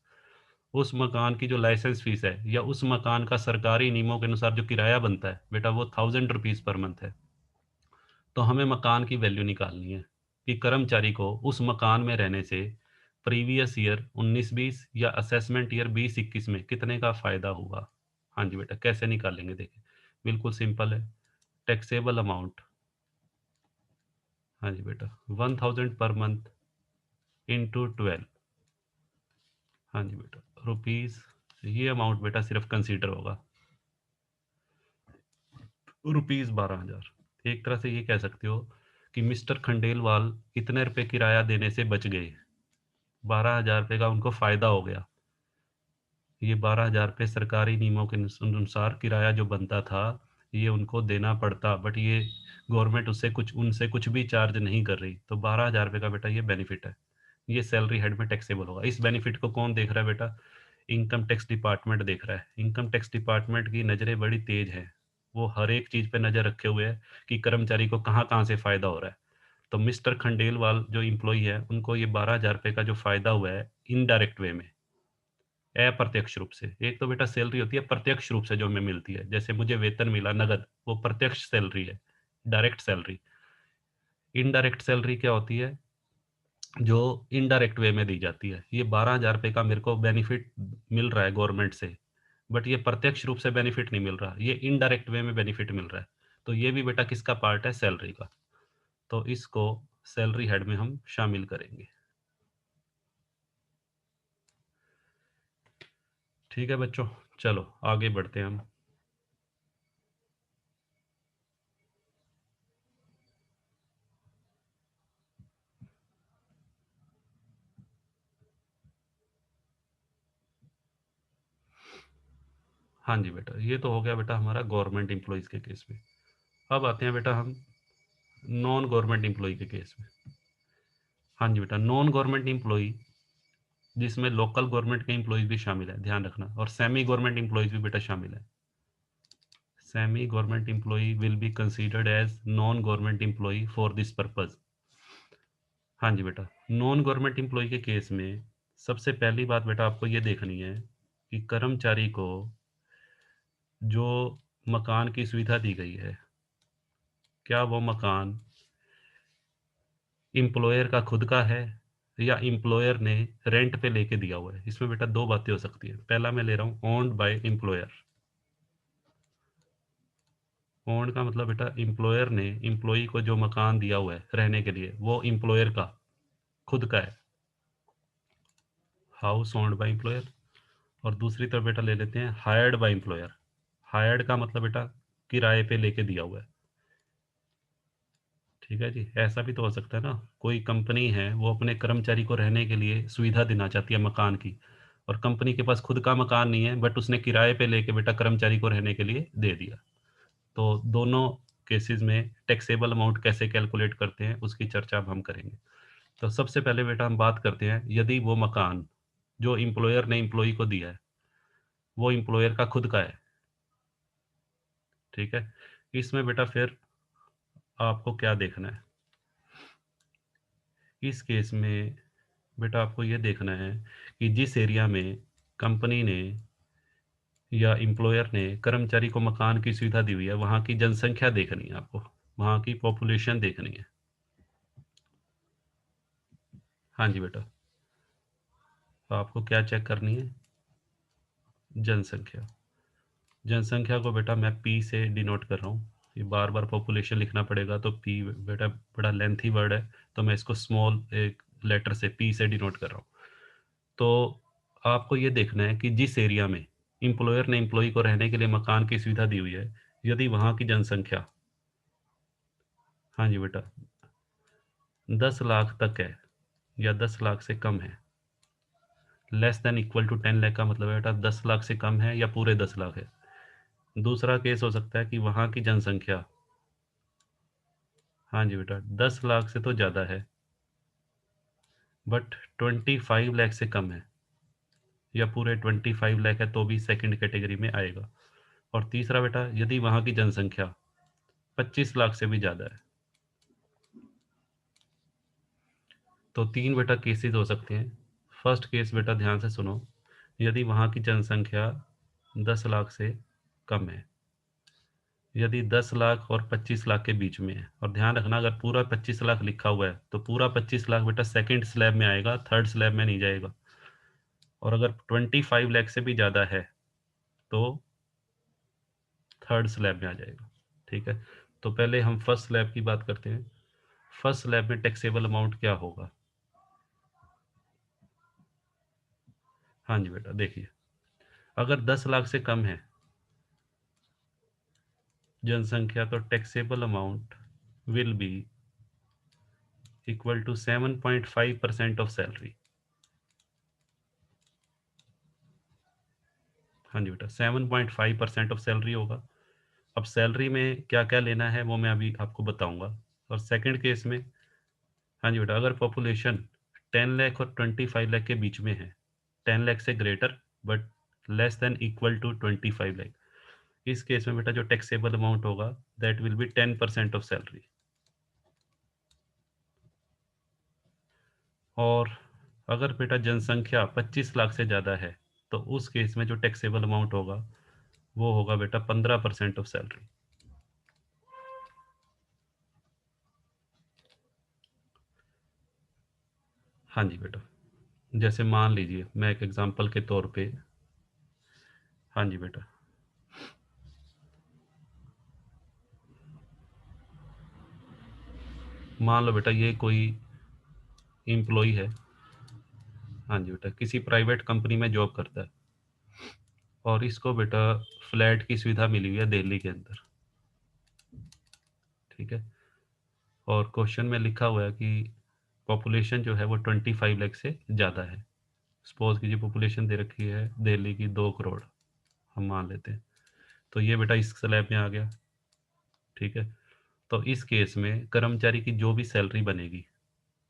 उस मकान की जो लाइसेंस फीस है या उस मकान का सरकारी नियमों के अनुसार जो किराया बनता है बेटा, वो 1000 रुपीज़ पर मंथ है। तो हमें मकान की वैल्यू निकालनी है कि कर्मचारी को उस मकान में रहने से प्रीवियस ईयर 19-20 या असेसमेंट ईयर 20-21 में कितने का फ़ायदा हुआ। हाँ जी बेटा, कैसे निकालेंगे? देखिए, बिल्कुल सिंपल है। टैक्सेबल अमाउंट, हाँ जी बेटा, 1000 पर मंथ इंटू 12। हाँ जी बेटा, रुपीज़। ये अमाउंट बेटा सिर्फ कंसीडर होगा, रुपीज़ 12,000। एक तरह से ये कह सकते हो कि मिस्टर खंडेलवाल इतने रुपए किराया देने से बच गए। 12,000 रुपये का उनको फ़ायदा हो गया। ये 12,000 रुपये सरकारी नियमों के अनुसार किराया जो बनता था, ये उनको देना पड़ता, बट ये गवर्नमेंट उससे कुछ उनसे कुछ भी चार्ज नहीं कर रही। तो 12,000 रुपये का बेटा ये बेनिफिट है। ये सैलरी हेड में टैक्सेबल होगा। इस बेनिफिट को कौन देख रहा है बेटा? इनकम टैक्स डिपार्टमेंट देख रहा है। इनकम टैक्स डिपार्टमेंट की नज़रें बड़ी तेज हैं। वो हर एक चीज़ पे नज़र रखे हुए हैं कि कर्मचारी को कहाँ कहाँ से फ़ायदा हो रहा है। तो मिस्टर खंडेलवाल जो एम्प्लॉई है, उनको ये 12,000 रुपये का जो फ़ायदा हुआ है इनडायरेक्ट वे में, अप्रत्यक्ष रूप से। एक तो बेटा सैलरी होती है प्रत्यक्ष रूप से जो हमें मिलती है, जैसे मुझे वेतन मिला नगद, वो प्रत्यक्ष सैलरी है, डायरेक्ट सैलरी। इनडायरेक्ट सैलरी क्या होती है? जो इनडायरेक्ट वे में दी जाती है। ये 12,000 रुपये का मेरे को बेनिफिट मिल रहा है गवर्नमेंट से, बट ये प्रत्यक्ष रूप से बेनिफिट नहीं मिल रहा, ये इनडायरेक्ट वे में बेनिफिट मिल रहा है। तो ये भी बेटा किसका पार्ट है? सैलरी का। तो इसको सैलरी हेड में हम शामिल करेंगे। ठीक है बच्चों, चलो आगे बढ़ते हैं हम। हाँ जी बेटा, ये तो हो गया बेटा हमारा गवर्नमेंट एम्प्लॉइज़ के केस में। अब आते हैं बेटा हम नॉन गवर्नमेंट एम्प्लॉयी के केस में। हाँ जी बेटा, नॉन गवर्नमेंट एम्प्लॉयी जिसमें लोकल गवर्नमेंट के एम्प्लॉयज़ भी शामिल है, ध्यान रखना, और सेमी गवर्नमेंट एम्प्लॉयज़ भी बेटा शामिल है। Semi government employee will be considered as non government employee for this purpose. हाँ जी बेटा, नॉन गवर्नमेंट एम्प्लॉयी के केस में सबसे पहली बात बेटा आपको ये देखनी है कि कर्मचारी को जो मकान की सुविधा दी गई है, क्या वो मकान एम्प्लॉयर का खुद का है या एम्प्लॉयर ने रेंट पे लेके दिया हुआ है। इसमें बेटा दो बातें हो सकती हैं। पहला मैं ले रहा हूँ ओन्ड बाय एम्प्लॉयर। ओन्ड का मतलब बेटा एम्प्लॉयर ने एम्प्लॉई को जो मकान दिया हुआ है रहने के लिए वो एम्प्लॉयर का खुद का है, हाउस ओन्ड बाय एम्प्लॉयर। और दूसरी तरफ बेटा ले लेते हैं हायर्ड बाय एम्प्लॉयर। हायर्ड का मतलब बेटा किराए पे लेके दिया हुआ है। ठीक है जी, ऐसा भी तो हो सकता है ना, कोई कंपनी है वो अपने कर्मचारी को रहने के लिए सुविधा देना चाहती है मकान की, और कंपनी के पास खुद का मकान नहीं है बट उसने किराए पे लेके बेटा कर्मचारी को रहने के लिए दे दिया। तो दोनों केसेस में टैक्सेबल अमाउंट कैसे कैलकुलेट करते हैं उसकी चर्चा अब हम करेंगे। तो सबसे पहले बेटा हम बात करते हैं, यदि वो मकान जो एम्प्लॉयर ने एम्प्लॉई को दिया है वो एम्प्लॉयर का खुद का है, ठीक है, इसमें बेटा फिर आपको क्या देखना है, इस केस में बेटा आपको ये देखना है कि जिस एरिया में कंपनी ने या एम्प्लॉयर ने कर्मचारी को मकान की सुविधा दी हुई है वहाँ की जनसंख्या देखनी है आपको, वहाँ की पॉपुलेशन देखनी है। हाँ जी बेटा, तो आपको क्या चेक करनी है, जनसंख्या। जनसंख्या को बेटा मैं पी से डिनोट कर रहा हूँ, ये बार बार पॉपुलेशन लिखना पड़ेगा तो पी बेटा बड़ा लेंथी वर्ड है, तो मैं इसको स्मॉल एक लेटर से पी से डिनोट कर रहा हूँ। तो आपको ये देखना है कि जिस एरिया में एम्प्लॉयर ने एम्प्लॉई को रहने के लिए मकान की सुविधा दी हुई है, यदि वहाँ की जनसंख्या, हाँ जी बेटा, 10 लाख तक है या 10 लाख से कम है, less than equal to 10 lakh का मतलब है बेटा 10 लाख से कम है या पूरे 10 लाख है। दूसरा केस हो सकता है कि वहाँ की जनसंख्या, हाँ जी बेटा, 10 लाख से तो ज़्यादा है बट 25 लाख से कम है, या पूरे 25 लाख है तो भी सेकंड कैटेगरी में आएगा। और तीसरा बेटा यदि वहाँ की जनसंख्या 25 लाख से भी ज़्यादा है, तो तीन बेटा केसेस हो सकते हैं। फर्स्ट केस बेटा ध्यान से सुनो, यदि वहाँ की जनसंख्या 10 लाख से कम है, यदि 10 लाख और 25 लाख के बीच में है, और ध्यान रखना अगर पूरा 25 लाख लिखा हुआ है तो पूरा 25 लाख बेटा सेकंड स्लैब में आएगा, थर्ड स्लैब में नहीं जाएगा। और अगर 25 लाख से भी ज़्यादा है तो थर्ड स्लैब में आ जाएगा। ठीक है, तो पहले हम फर्स्ट स्लैब की बात करते हैं। फर्स्ट स्लैब में टैक्सेबल अमाउंट क्या होगा। हाँ जी बेटा, देखिए, अगर 10 लाख से कम है जनसंख्या तो taxable amount will be equal to 7.5% of salary. हाँ जी बेटा, 7.5% ऑफ सैलरी होगा। अब सैलरी में क्या क्या लेना है वो मैं अभी आपको बताऊंगा। और सेकंड केस में, हाँ जी बेटा, अगर पॉपुलेशन 10 लाख और 25 लाख के बीच में है, 10 लाख से greater but less than equal to 25 lakh, इस केस में बेटा जो टैक्सेबल अमाउंट होगा that will be 10% of salary. और अगर बेटा जनसंख्या 25 लाख से ज़्यादा है तो उस केस में जो टैक्सेबल अमाउंट होगा वो होगा बेटा 15% ऑफ सैलरी। हाँ जी बेटा, जैसे मान लीजिए मैं एक एग्जांपल के तौर पे, हाँ जी बेटा, मान लो बेटा ये कोई एम्प्लॉय है, हाँ जी बेटा, किसी प्राइवेट कंपनी में जॉब करता है और इसको बेटा फ्लैट की सुविधा मिली हुई है दिल्ली के अंदर। ठीक है, और क्वेश्चन में लिखा हुआ है कि पॉपुलेशन जो है वो 25 लाख से ज़्यादा है। सपोज कीजिए पॉपुलेशन दे रखी है दिल्ली की 2 करोड़। हम मान लेते हैं। तो ये बेटा इस स्लैब में आ गया, ठीक है। तो इस केस में कर्मचारी की जो भी सैलरी बनेगी,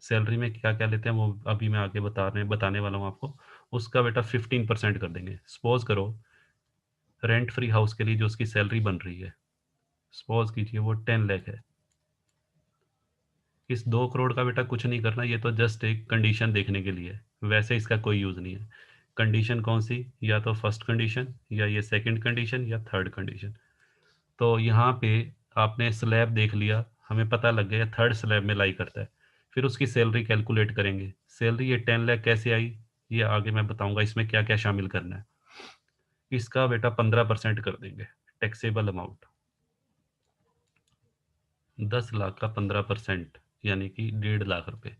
सैलरी में क्या-क्या लेते हैं वो अभी मैं आगे बताने वाला हूँ आपको। उसका बेटा 15% कर देंगे। सपोज़ करो रेंट फ्री हाउस के लिए जो उसकी सैलरी बन रही है, सपोज़ कीजिए वो 10 लाख है। इस 2 करोड़ का बेटा कुछ नहीं करना, ये तो जस्ट एक कंडीशन देखने के लिए है। वैसे इसका कोई यूज़ नहीं है। कंडीशन कौन-सी? या तो फर्स्ट कंडीशन या ये सेकंड कंडीशन या थर्ड कंडीशन। तो यहाँ पे आपने स्लैब देख लिया, हमें पता लग गया थर्ड स्लैब में लाई करता है। फिर उसकी सैलरी कैलकुलेट करेंगे। सैलरी ये 10 लाख कैसे आई? ये आगे मैं बताऊँगा इसमें क्या-क्या शामिल करना है। इसका बेटा 15% कर देंगे टैक्सेबल अमाउंट। 10 लाख का 15% यानी कि 1.5 लाख रुपए।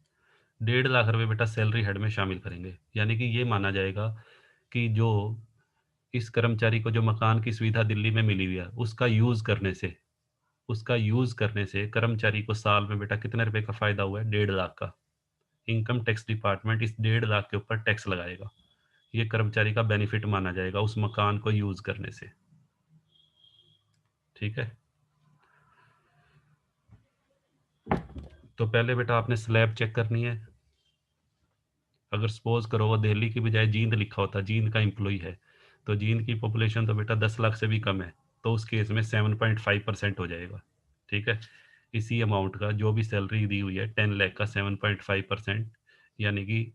1.5 लाख रुपए बेटा सैलरी हेड में शामिल करेंगे। यानी कि ये माना जाएगा कि जो इस कर्मचारी को जो मकान की सुविधा दिल्ली में मिली हुई है, उसका यूज़ करने से कर्मचारी को साल में बेटा कितने रुपए का फ़ायदा हुआ है? 1.5 लाख का। इनकम टैक्स डिपार्टमेंट इस 1.5 लाख के ऊपर टैक्स लगाएगा। ये कर्मचारी का बेनिफिट माना जाएगा उस मकान को यूज़ करने से। ठीक है? तो पहले बेटा आपने स्लैब चेक करनी है। अगर सपोज़ करो वो दिल्ली की बजाय जींद लिखा होता, जींद का एम्प्लॉयी है, तो जींद की पॉपुलेशन तो बेटा 10 लाख से भी कम है, तो उस केस में 7.5% हो जाएगा, ठीक है? इसी अमाउंट का जो भी सैलरी दी हुई है 10 लाख का 7.5% यानी कि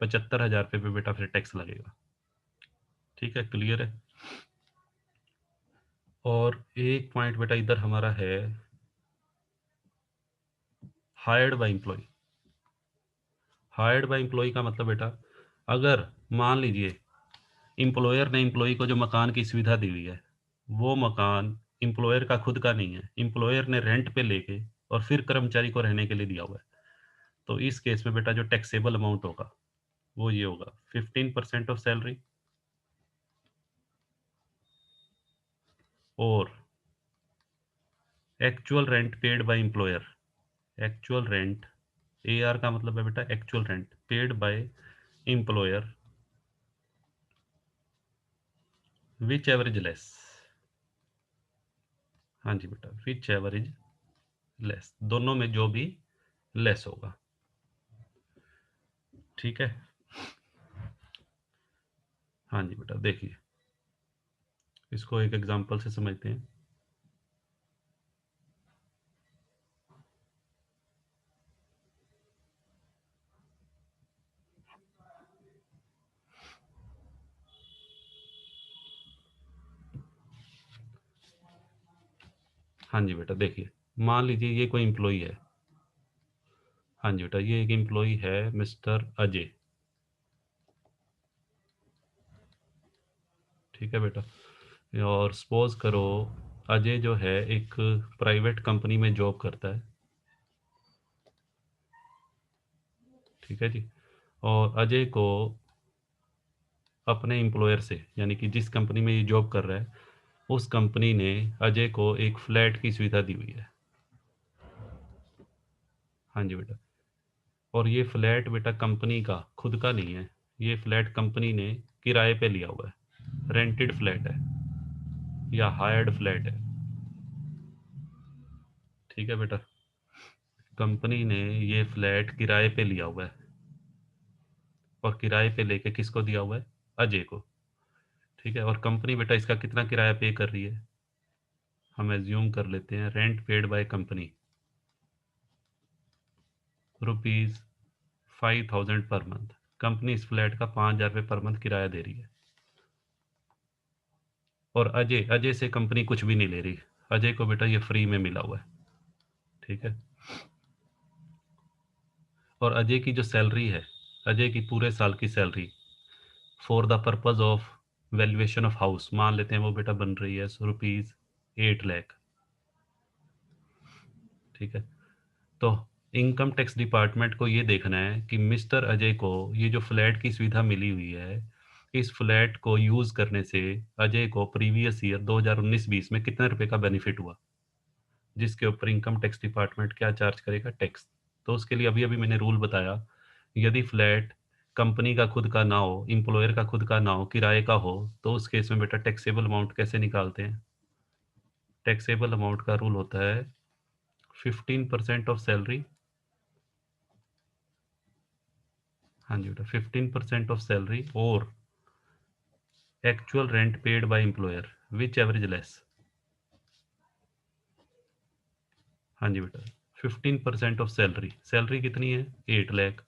75,000 रुपये पे बेटा फिर टैक्स लगेगा, ठीक है? क्लियर है? और एक पॉइंट बेटा इधर हमारा है hired by employee. Hired by employee का मतलब बेटा अगर मान लीजिए एम्प्लॉयर ने एम्प्लॉई को जो मकान की सुविधा दी हुई है, वो मकान एम्प्लॉयर का खुद का नहीं है, एम्प्लॉयर ने रेंट पे लेके और फिर कर्मचारी को रहने के लिए दिया हुआ है। तो इस केस में बेटा जो टैक्सेबल अमाउंट होगा, वो ये होगा 15% ऑफ सैलरी और actual rent paid by employer. Actual rent, AR का मतलब है बेटा actual rent paid by employer which average less. हाँ जी बेटा, विच एवरेज लेस, दोनों में जो भी लेस होगा, ठीक है? हाँ जी बेटा, देखिए इसको एक एग्जांपल से समझते हैं। हाँ जी बेटा, देखिए मान लीजिए ये कोई एम्प्लॉई है। हाँ जी बेटा, ये एक एम्प्लॉई है मिस्टर अजय, ठीक है बेटा। और सपोज करो अजय जो है एक प्राइवेट कंपनी में जॉब करता है, ठीक है जी। और अजय को अपने एम्प्लॉयर से यानी कि जिस कंपनी में ये जॉब कर रहा है, उस कंपनी ने अजय को एक फ्लैट की सुविधा दी हुई है। हाँ जी बेटा, और ये फ्लैट बेटा कंपनी का खुद का नहीं है, ये फ्लैट कंपनी ने किराए पे लिया हुआ है, रेंटेड फ्लैट है या हायर्ड फ्लैट है, ठीक है बेटा। कंपनी ने ये फ्लैट किराए पे लिया हुआ है और किराए पे लेके किसको दिया हुआ है? अजय को, ठीक है। और कंपनी बेटा इसका कितना किराया पे कर रही है? हम एज्यूम कर लेते हैं rent paid by company rupees 5,000 per month. Company इस फ्लैट का 5,000 रुपये पर मंथ किराया दे रही है और अजय अजय से कंपनी कुछ भी नहीं ले रही। अजय को बेटा ये फ्री में मिला हुआ है, ठीक है। और अजय की जो सैलरी है, अजय की पूरे साल की salary for the purpose of valuation of house मान लेते हैं वो बेटा बन रही है रुपीज 8 लाख, ठीक है। तो इनकम टैक्स डिपार्टमेंट को ये देखना है कि मिस्टर अजय को ये जो फ्लैट की सुविधा मिली हुई है, इस फ्लैट को यूज़ करने से अजय को प्रीवियस ईयर 2019-20 में कितने रुपए का बेनिफिट हुआ, जिसके ऊपर इनकम टैक्स डिपार्टमेंट क्या चार्ज करेगा? टैक्स। तो उसके लिए अभी अभी मैंने रूल बताया, यदि फ्लैट कंपनी का खुद का ना हो, एम्प्लॉयर का खुद का ना हो, किराए का हो, तो उस केस में बेटा टैक्सेबल अमाउंट कैसे निकालते हैं? टैक्सेबल अमाउंट का रूल होता है 15% ऑफ सैलरी। हाँ जी बेटा, 15% ऑफ सैलरी और actual rent paid by employer which average less. हाँ जी बेटा, 15% ऑफ सैलरी। सैलरी कितनी है? 8 लाख।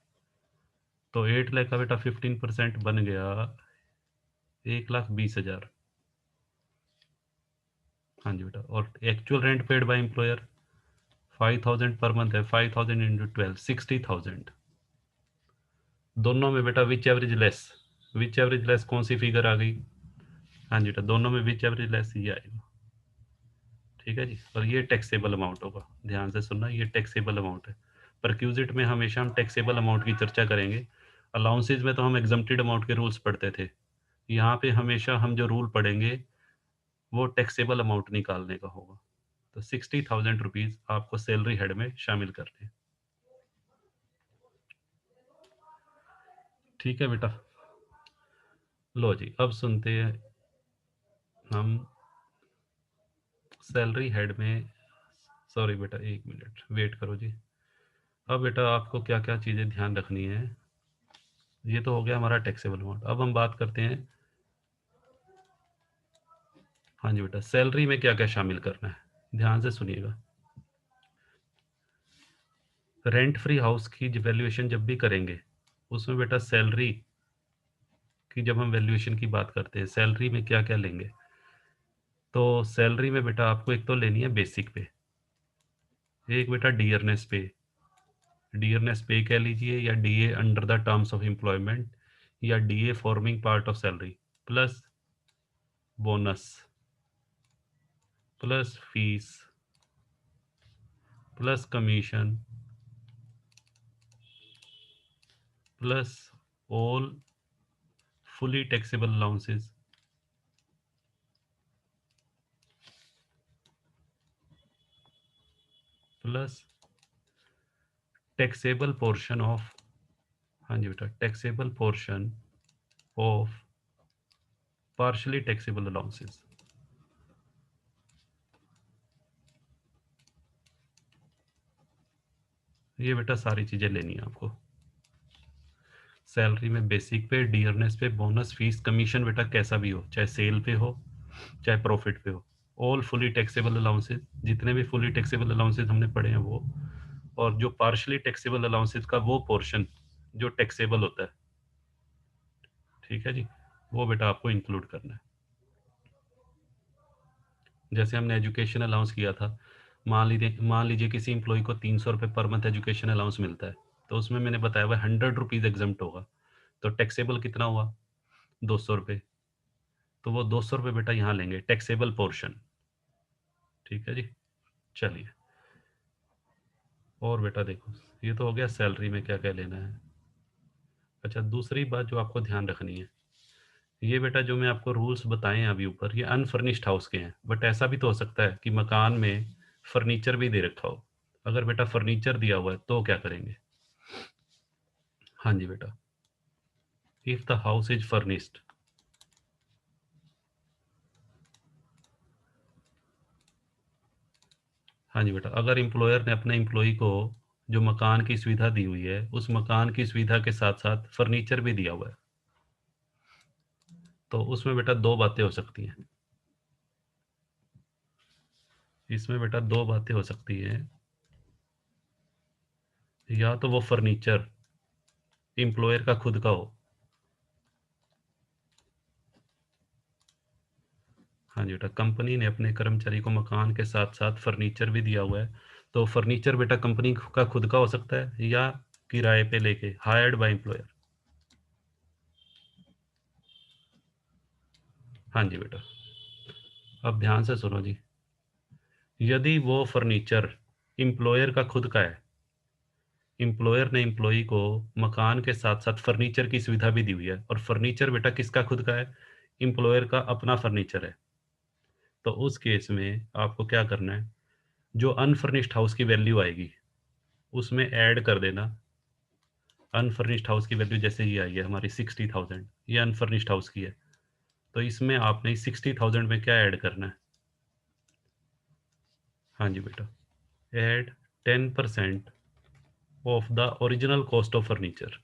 तो 8 लाख का बेटा 15% बन गया 1,20,000। हाँ जी बेटा, और actual rent paid by employer 5,000 per month है। 5,000 इंटू 12, 60,000। दोनों में बेटा विच एवरेज लेस। विच एवरेज लेस कौन सी फिगर आ गई? हाँ जी बेटा, दोनों में विच एवरेज लेस ये आएगा। ठीक है जी, और ये टैक्सेबल अमाउंट होगा। ध्यान से सुनना, ये टैक्सेबल अमाउंट है। परक्यूजिट में हमेशा हम टैक्सेबल अमाउंट की चर्चा करेंगे। अलाउंसेज में तो हम एग्जम्प्टेड अमाउंट के रूल्स पढ़ते थे। यहाँ पे हमेशा हम जो रूल पढ़ेंगे वो टैक्सेबल अमाउंट निकालने का होगा। तो 60,000 रुपीज आपको सैलरी हेड में शामिल करने हैं। ठीक है बेटा, लो जी, अब सुनते हैं हम सैलरी हेड में। सॉरी बेटा, 1 मिनट वेट करो जी। अब बेटा आपको क्या क्या चीज़ें ध्यान रखनी है। ये तो हो गया हमारा टैक्सेबल अमाउंट। अब हम बात करते हैं, हाँ जी बेटा, सैलरी में क्या क्या शामिल करना है। ध्यान से सुनिएगा। रेंट फ्री हाउस की वैल्यूएशन जब भी करेंगे, उसमें बेटा सैलरी की जब हम वैल्यूएशन की बात करते हैं, सैलरी में क्या क्या लेंगे। तो सैलरी में बेटा आपको एक तो लेनी है बेसिक पे, एक बेटा डियरनेस पे। डियरनेस पे कह लीजिए, या DA under the terms of employment, या DA forming part of salary, plus bonus, plus fees, plus commission, plus all fully taxable allowances, plus taxable portion of, हाँ जी बेटा, taxable portion of partially taxable allowances. ये बेटा सारी चीज़ें लेनी है आपको। सैलरी में बेसिक पे, डियरनेस पे, बोनस, फीस, कमीशन बेटा कैसा भी हो, चाहे सेल पे हो चाहे प्रॉफिट पे हो, ऑल फुली टैक्सेबल अलाउंसेस। जितने भी फुली टैक्सेबल अलाउंसेस हमने पढ़े हैं वो, और जो पार्शली टैक्सेबल अलाउंसेस का वो पोर्शन जो टैक्सेबल होता है, ठीक है जी, वो बेटा आपको इंक्लूड करना है। जैसे हमने एजुकेशन अलाउंस किया था, मान लीजिए किसी इंप्लॉय को 300 रुपये पर मंथ एजुकेशन अलाउंस मिलता है, तो उसमें मैंने बताया हुआ 100 रुपीज़ एग्जाम्प्ट होगा। तो टैक्सेबल कितना हुआ? 200 रुपये। तो वो 200 रुपये बेटा यहाँ लेंगे, टैक्सेबल पोर्शन। ठीक है जी, चलिए। और बेटा देखो, ये तो हो गया सैलरी में क्या क्या लेना है। अच्छा, दूसरी बात जो आपको ध्यान रखनी है, ये बेटा जो मैं आपको रूल्स बताए हैं अभी ऊपर, ये अनफर्निश्ड हाउस के हैं। बट ऐसा भी तो हो सकता है कि मकान में फर्नीचर भी दे रखा हो। अगर बेटा फर्नीचर दिया हुआ है तो क्या करेंगे? हाँ जी बेटा, if the house is furnished. हाँ जी बेटा, अगर एम्प्लॉयर ने अपने एम्प्लॉय को जो मकान की सुविधा दी हुई है, उस मकान की सुविधा के साथ साथ फर्नीचर भी दिया हुआ है, तो उसमें बेटा दो बातें हो सकती हैं। इसमें बेटा दो बातें हो सकती हैं। या तो वो फर्नीचर एम्प्लॉयर का खुद का हो। हाँ जी बेटा, कंपनी ने अपने कर्मचारी को मकान के साथ साथ फर्नीचर भी दिया हुआ है, तो फर्नीचर बेटा कंपनी का खुद का हो सकता है, या किराए पे लेके हायर्ड बाय एम्प्लॉयर। हाँ जी बेटा, अब ध्यान से सुनो जी। यदि वो फर्नीचर एम्प्लॉयर का खुद का है, एम्प्लॉयर ने एम्प्लॉई को मकान के साथ साथ फर्नीचर की सुविधा भी दी हुई है, और फर्नीचर बेटा किसका खुद का है? एम्प्लॉयर का अपना फर्नीचर है, तो उस केस में आपको क्या करना है, जो अनफर्निश्ड हाउस की वैल्यू आएगी उसमें ऐड कर देना अनफर्निश्ड हाउस की वैल्यू जैसे ये आई है हमारी 60,000, ये अनफर्निश्ड हाउस की है। तो इसमें आपने 60,000 में क्या ऐड करना है? हाँ जी बेटा, add 10% of the original cost of furniture,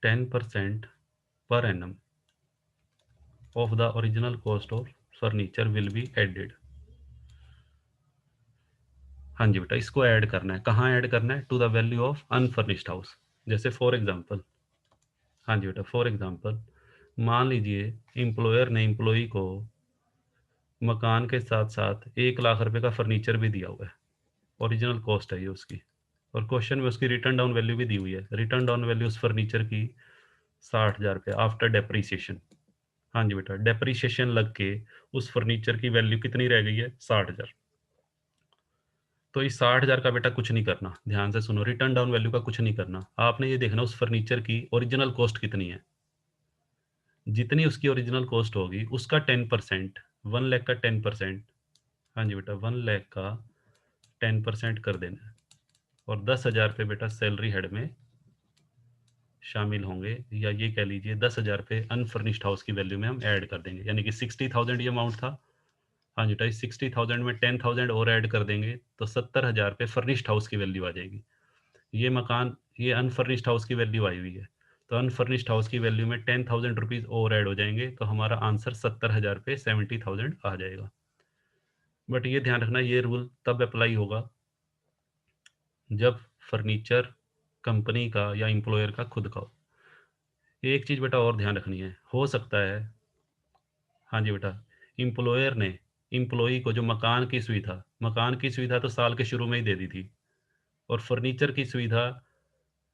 10% per annum of the original cost of furniture will be added। हाँ जी बेटा, इसको ऐड करना है। कहाँ ऐड करना है? To the value of unfurnished house. जैसे फॉर एग्जांपल, हाँ जी बेटा, फॉर एग्जांपल मान लीजिए एम्प्लॉयर ने एम्प्लॉई को मकान के साथ साथ 1 लाख रुपए का फर्नीचर भी दिया हुआ है, ओरिजिनल कॉस्ट है ये उसकी, और क्वेश्चन में उसकी रिटर्न डाउन वैल्यू भी दी हुई है। रिटर्न डाउन वैल्यू उस फर्नीचर की 60,000 रुपये आफ्टर डेप्रीसिएशन। हाँ जी बेटा, डेप्रीसिएशन लग के उस फर्नीचर की वैल्यू कितनी रह गई है? 60,000। तो इस 60,000 का बेटा कुछ नहीं करना, ध्यान से सुनो, रिटर्न डाउन वैल्यू का कुछ नहीं करना। आपने ये देखना उस फर्नीचर की ओरिजिनल कॉस्ट कितनी है। जितनी उसकी ओरिजिनल कॉस्ट होगी उसका 10%, 1 लाख का 10%। हाँ जी बेटा, 1 लाख का 10% कर देना है, और 10,000 रुपये बेटा सैलरी हेड में शामिल होंगे, या ये कह लीजिए 10,000 रुपये अनफर्निश्ड हाउस की वैल्यू में हम ऐड कर देंगे। यानी कि 60,000 ये अमाउंट था। हाँ जी बेटा, इस 60,000 में 10,000 और ऐड कर देंगे तो 70,000 रुपये फर्निश्ड हाउस की वैल्यू आ जाएगी। ये मकान, ये अनफर्निश्ड हाउस की वैल्यू आई हुई है, तो अनफर्निश्ड हाउस की वैल्यू में 10,000 रुपीज़ और ऐड हो जाएंगे, तो हमारा आंसर 70,000 रुपये 70,000 आ जाएगा। बट ये ध्यान रखना, ये रूल तब अप्लाई होगा जब फर्नीचर कंपनी का या एम्प्लॉयर का खुद का हो। एक चीज़ बेटा और ध्यान रखनी है, हो सकता है, हाँ जी बेटा, एम्प्लॉयर ने एम्प्लॉई को जो मकान की सुविधा तो साल के शुरू में ही दे दी थी, और फर्नीचर की सुविधा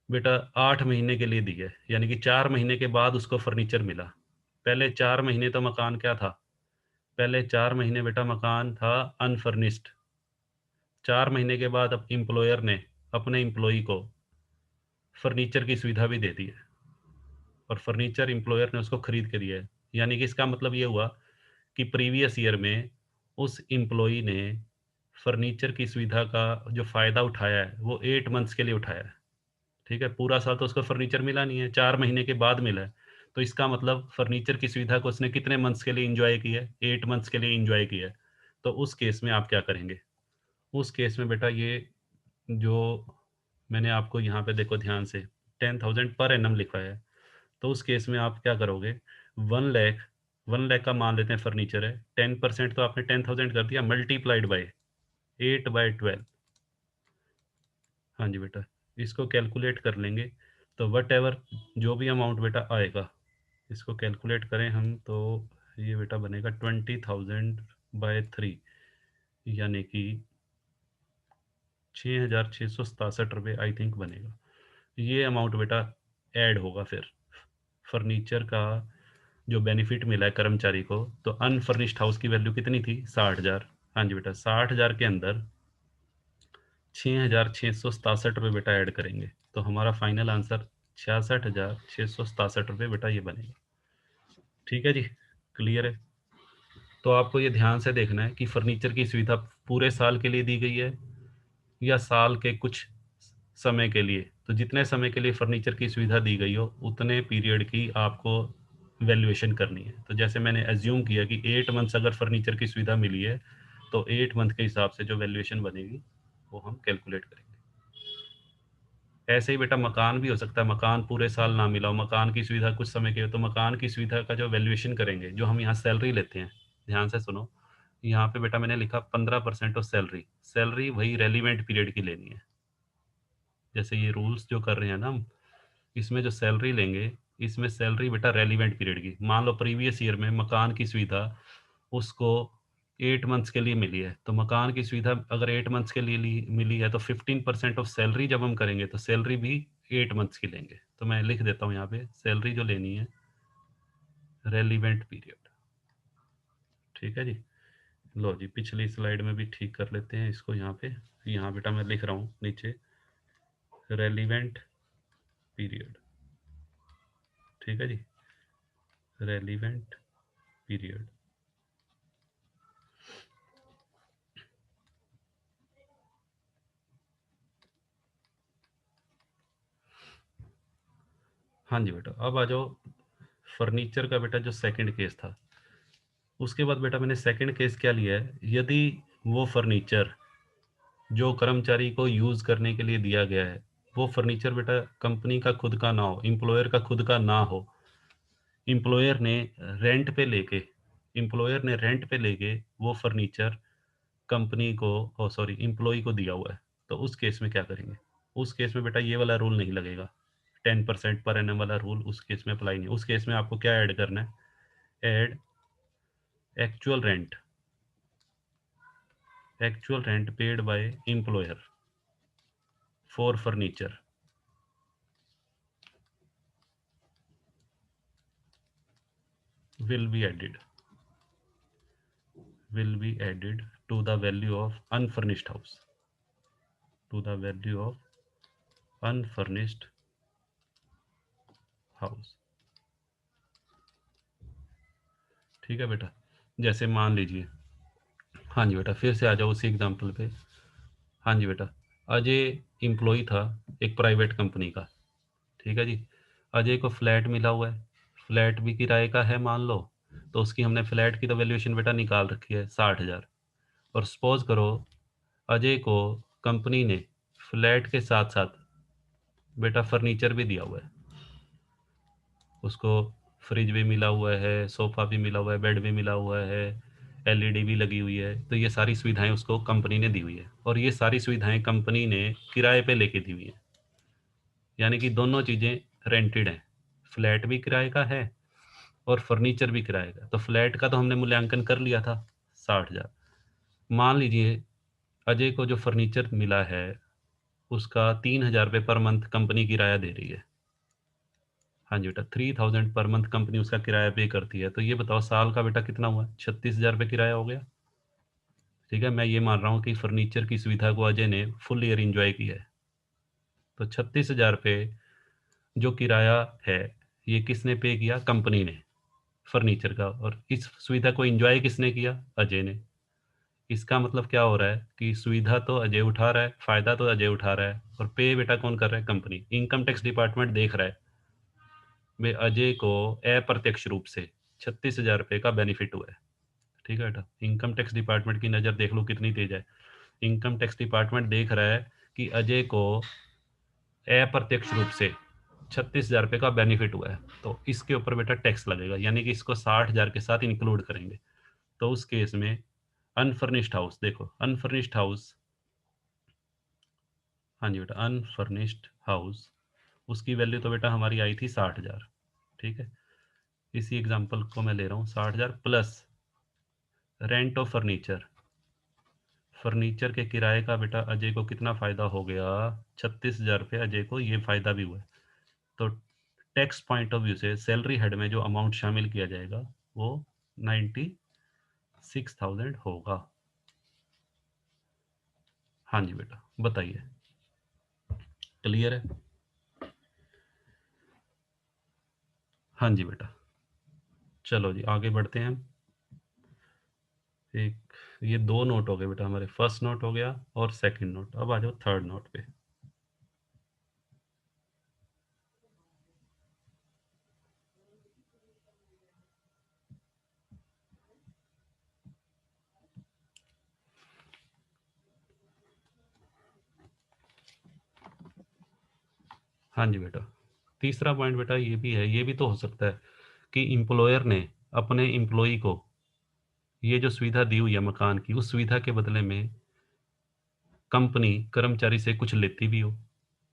बेटा 8 महीने के लिए दी है, यानी कि 4 महीने के बाद उसको फर्नीचर मिला। पहले 4 महीने तो मकान क्या था? पहले 4 महीने बेटा मकान था अनफर्निश्ड। 4 महीने के बाद अब एम्प्लॉयर ने अपने एम्प्लॉई को फर्नीचर की सुविधा भी दे दी है, और फर्नीचर एम्प्लॉयर ने उसको खरीद के दिया है। यानी कि इसका मतलब ये हुआ कि प्रीवियस ईयर में उस एम्प्लॉई ने फर्नीचर की सुविधा का जो फ़ायदा उठाया है वो 8 मंथ्स के लिए उठाया है। ठीक है, पूरा साल तो उसको फर्नीचर मिला नहीं है, 4 महीने के बाद मिला है। तो इसका मतलब फर्नीचर की सुविधा को उसने कितने मंथ्स के लिए इंजॉय की है? 8 मंथ्स के लिए इंजॉय की है। तो उस केस में आप क्या करेंगे? उस केस में बेटा ये जो मैंने आपको यहाँ पे देखो ध्यान से 10,000 पर एनम लिखा है, तो उस केस में आप क्या करोगे? 1 लाख, 1 लाख का मान लेते हैं फर्नीचर है, 10% तो आपने 10,000 कर दिया, मल्टीप्लाइड बाय 8/12। हाँ जी बेटा, इसको कैलकुलेट कर लेंगे तो वट एवर जो भी अमाउंट बेटा आएगा, इसको कैलकुलेट करें हम तो ये बेटा बनेगा 20,000/3, यानी कि 6,667 रुपये आई थिंक बनेगा। ये अमाउंट बेटा ऐड होगा फिर फर्नीचर का जो बेनिफिट मिला है कर्मचारी को। तो अनफर्निश्ड हाउस की वैल्यू कितनी थी? 60,000। हाँ जी बेटा, 60,000 के अंदर 6,667 रुपये बेटा ऐड करेंगे, तो हमारा फाइनल आंसर 66,667 रुपये बेटा ये बनेगा। ठीक है जी, क्लियर है? तो आपको ये ध्यान से देखना है कि फर्नीचर की सुविधा पूरे साल के लिए दी गई है या साल के कुछ समय के लिए। तो जितने समय के लिए फर्नीचर की सुविधा दी गई हो उतने पीरियड की आपको वैल्यूएशन करनी है। तो जैसे मैंने एज्यूम किया कि 8 मंथ्स अगर फर्नीचर की सुविधा मिली है, तो 8 मंथ के हिसाब से जो वैल्यूएशन बनेगी वो हम कैलकुलेट करेंगे। ऐसे ही बेटा मकान भी हो सकता है, मकान पूरे साल ना मिला हो, मकान की सुविधा कुछ समय की हो, तो मकान की सुविधा का जो वैल्यूएशन करेंगे, जो हम यहाँ सैलरी लेते हैं, ध्यान से सुनो, यहाँ पे बेटा मैंने लिखा 15% ऑफ सैलरी। सैलरी वही रेलिवेंट पीरियड की लेनी है। जैसे ये रूल्स जो कर रहे हैं ना हम, इसमें जो सैलरी लेंगे, इसमें सैलरी बेटा रेलिवेंट पीरियड की। मान लो प्रीवियस ईयर में मकान की सुविधा उसको 8 मंथ्स के लिए मिली है, तो मकान की सुविधा अगर 8 मंथ्स के लिए मिली है तो 15% ऑफ सैलरी जब हम करेंगे तो सैलरी भी 8 मंथ्स की लेंगे। तो मैं लिख देता हूँ यहाँ पे सैलरी जो लेनी है रेलिवेंट पीरियड। ठीक है जी, लो जी, पिछली स्लाइड में भी ठीक कर लेते हैं इसको। यहाँ पे, यहाँ बेटा मैं लिख रहा हूँ नीचे रेलिवेंट पीरियड। ठीक है जी, रेलिवेंट पीरियड। हाँ जी बेटा, अब आ जाओ फर्नीचर का बेटा जो सेकंड केस था। उसके बाद बेटा मैंने सेकंड केस क्या लिया है, यदि वो फर्नीचर जो कर्मचारी को यूज़ करने के लिए दिया गया है, वो फर्नीचर बेटा कंपनी का खुद का ना हो, एम्प्लॉयर का खुद का ना हो, एम्प्लॉयर ने रेंट पे लेके एम्प्लॉयर ने रेंट पे लेके वो फर्नीचर कंपनी को सॉरी एम्प्लॉई को दिया हुआ है, तो उस केस में क्या करेंगे? उस केस में बेटा ये वाला रूल नहीं लगेगा, 10% पर एनम वाला रूल उस केस में अप्लाई नहीं। उस केस में आपको क्या ऐड करना है? Add actual rent paid by employer for furniture will be added to the value of unfurnished house, to the value of unfurnished house। ठीक है बेटा, जैसे मान लीजिए, हाँ जी बेटा फिर से आ जाओ उसी एग्जांपल पे। हाँ जी बेटा, अजय एम्प्लॉय था एक प्राइवेट कंपनी का, ठीक है जी। अजय को फ्लैट मिला हुआ है, फ्लैट भी किराए का है मान लो, तो उसकी हमने फ्लैट की तो वैल्यूएशन बेटा निकाल रखी है 60,000। और सपोज करो अजय को कंपनी ने फ्लैट के साथ साथ बेटा फर्नीचर भी दिया हुआ है, उसको फ्रिज भी मिला हुआ है, सोफ़ा भी मिला हुआ है, बेड भी मिला हुआ है, एलईडी भी लगी हुई है, तो ये सारी सुविधाएँ उसको कंपनी ने दी हुई है और ये सारी सुविधाएँ कंपनी ने किराए पे लेके दी हुई हैं। यानी कि दोनों चीज़ें रेंटेड हैं, फ्लैट भी किराए का है और फर्नीचर भी किराए का। तो फ्लैट का तो हमने मूल्यांकन कर लिया था 60,000। मान लीजिए अजय को जो फर्नीचर मिला है उसका 3,000 रुपये पर मंथ कंपनी किराया दे रही है। हाँ जी बेटा, 3000 पर मंथ कंपनी उसका किराया पे करती है। तो ये बताओ साल का बेटा कितना हुआ? 36,000 रुपये किराया हो गया। ठीक है, मैं ये मान रहा हूँ कि फर्नीचर की सुविधा को अजय ने फुल ईयर इंजॉय किया है। तो 36,000 रुपये जो किराया है ये किसने पे किया? कंपनी ने, फर्नीचर का। और इस सुविधा को इंजॉय किसने किया? अजय ने। इसका मतलब क्या हो रहा है कि सुविधा तो अजय उठा रहा है, फायदा तो अजय उठा रहा है, और पे बेटा कौन कर रहा है? कंपनी। इनकम टैक्स डिपार्टमेंट देख रहा है वे अजय को अप्रत्यक्ष रूप से 36,000 रुपये का बेनिफिट हुआ है। ठीक है बेटा, इनकम टैक्स डिपार्टमेंट की नज़र देख लो कितनी तेज है। इनकम टैक्स डिपार्टमेंट देख रहा है कि अजय को अप्रत्यक्ष रूप से 36,000 रुपये का बेनिफिट हुआ है, तो इसके ऊपर बेटा टैक्स लगेगा, यानी कि इसको 60,000 के साथ इंक्लूड करेंगे। तो उस केस में अनफर्निश्ड हाउस, देखो अनफर्निश्ड हाउस, हाँ जी बेटा अनफर्निश्ड हाउस, उसकी वैल्यू तो बेटा हमारी आई थी 60,000। ठीक है, इसी एग्जांपल को मैं ले रहा हूँ 60,000 plus rent of furniture. Furniture के किराए का बेटा अजय को कितना फ़ायदा हो गया? 36,000 रुपये अजय को ये फ़ायदा भी हुआ है। तो टैक्स पॉइंट ऑफ व्यू से सैलरी हेड में जो अमाउंट शामिल किया जाएगा वो 96,000 होगा। हाँ जी बेटा, बताइए, क्लियर है? हाँ जी बेटा, चलो जी आगे बढ़ते हैं हम। एक ये दो नोट हो गए बेटा हमारे, फर्स्ट नोट हो गया और सेकंड नोट। अब आ जाओ थर्ड नोट पे। हाँ जी बेटा, तीसरा पॉइंट बेटा ये भी है, ये भी तो हो सकता है कि एम्प्लॉयर ने अपने एम्प्लॉई को ये जो सुविधा दी हुई है मकान की, उस सुविधा के बदले में कंपनी कर्मचारी से कुछ लेती भी हो।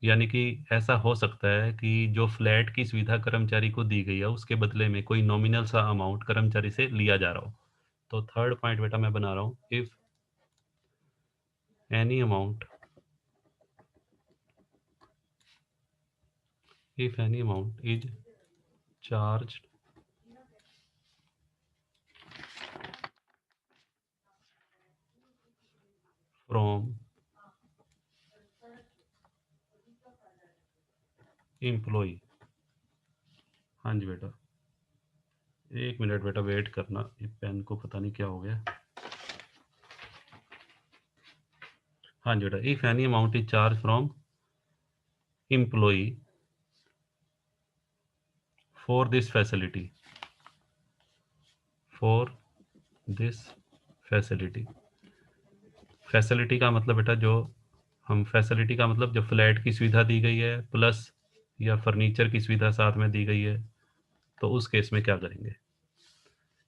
यानी कि ऐसा हो सकता है कि जो फ्लैट की सुविधा कर्मचारी को दी गई है उसके बदले में कोई नॉमिनल सा अमाउंट कर्मचारी से लिया जा रहा हो। तो थर्ड पॉइंट बेटा मैं बना रहा हूँ, any amount if any amount is charge from employ. हाँ जी बेटा, एक मिनट बेटा वेट करना, ये पेन को पता नहीं क्या हो गया। हाँ जी बेटा, if any amount is charge from employ for this facility, for this facility. Facility का मतलब बेटा जो हम फैसिलिटी का मतलब जो फ्लैट की सुविधा दी गई है प्लस या फर्नीचर की सुविधा साथ में दी गई है, तो उस केस में क्या करेंगे?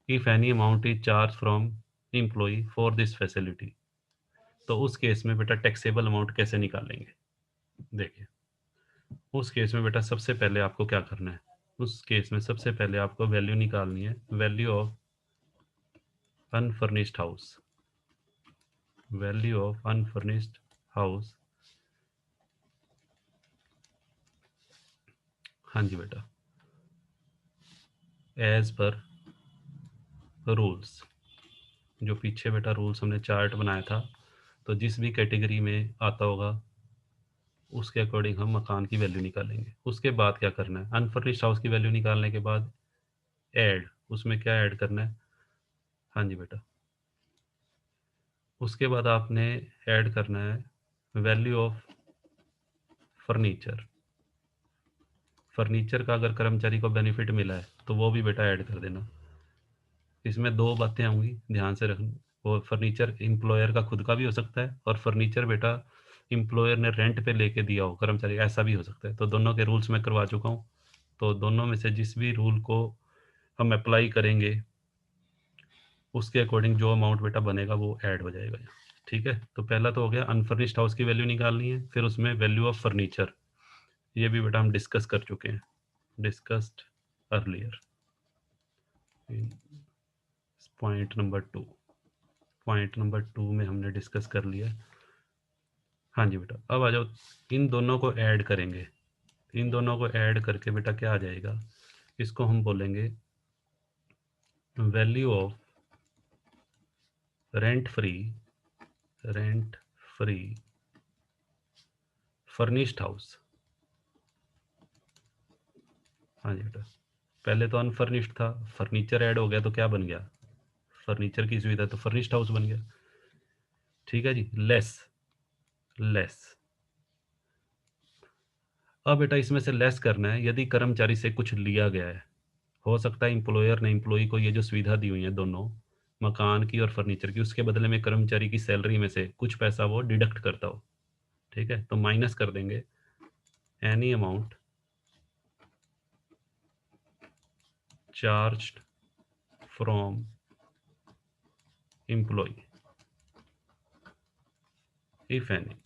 If any amount is charge from employ for this facility, तो उस केस में बेटा टैक्सेबल अमाउंट कैसे निकालेंगे? देखिए, उस केस में बेटा सबसे पहले आपको क्या करना है? उस केस में सबसे पहले आपको वैल्यू निकालनी है, value of unfurnished house, value of unfurnished house. हाँ जी बेटा, एज पर रूल्स, जो पीछे बेटा रूल्स हमने चार्ट बनाया था, तो जिस भी कैटेगरी में आता होगा उसके अकॉर्डिंग हम मकान की वैल्यू निकालेंगे। उसके बाद क्या करना है? अनफर्निश्ड हाउस की वैल्यू निकालने के बाद ऐड, उसमें क्या ऐड करना है? हाँ जी बेटा, उसके बाद आपने ऐड करना है वैल्यू ऑफ फर्नीचर। फर्नीचर का अगर कर्मचारी को बेनिफिट मिला है तो वो भी बेटा ऐड कर देना। इसमें दो बातें होंगी, ध्यान से रखना। वो फर्नीचर एम्प्लॉयर का खुद का भी हो सकता है और फर्नीचर बेटा एम्प्लॉयर ने रेंट पे लेके दिया हो कर्मचारी, ऐसा भी हो सकता है। तो दोनों के रूल्स मैं करवा चुका हूँ, तो दोनों में से जिस भी रूल को हम अप्लाई करेंगे उसके अकॉर्डिंग जो अमाउंट बेटा बनेगा वो ऐड हो जाएगा यहाँ। ठीक है, तो पहला तो हो गया अनफर्निश्ड हाउस की वैल्यू निकालनी है, फिर उसमें वैल्यू ऑफ फर्नीचर, ये भी बेटा हम डिस्कस कर चुके हैं, discussed earlier in point number 2 में हमने डिस्कस कर लिया। हाँ जी बेटा, अब आ जाओ, इन दोनों को ऐड करेंगे। इन दोनों को ऐड करके बेटा क्या आ जाएगा? इसको हम बोलेंगे value of rent free, rent free furnished house. हाँ जी बेटा, पहले तो अनफर्निश्ड था, फर्नीचर ऐड हो गया तो क्या बन गया? फर्नीचर की सुविधा, तो फर्निश्ड हाउस बन गया। ठीक है जी, लेस, लेस। अब बेटा इसमें से लेस करना है यदि कर्मचारी से कुछ लिया गया है। हो सकता है एम्प्लॉयर ने एम्प्लॉई को ये जो सुविधा दी हुई है दोनों, मकान की और फर्नीचर की, उसके बदले में कर्मचारी की सैलरी में से कुछ पैसा वो डिडक्ट करता हो। ठीक है, तो माइनस कर देंगे any amount charged from employ if any.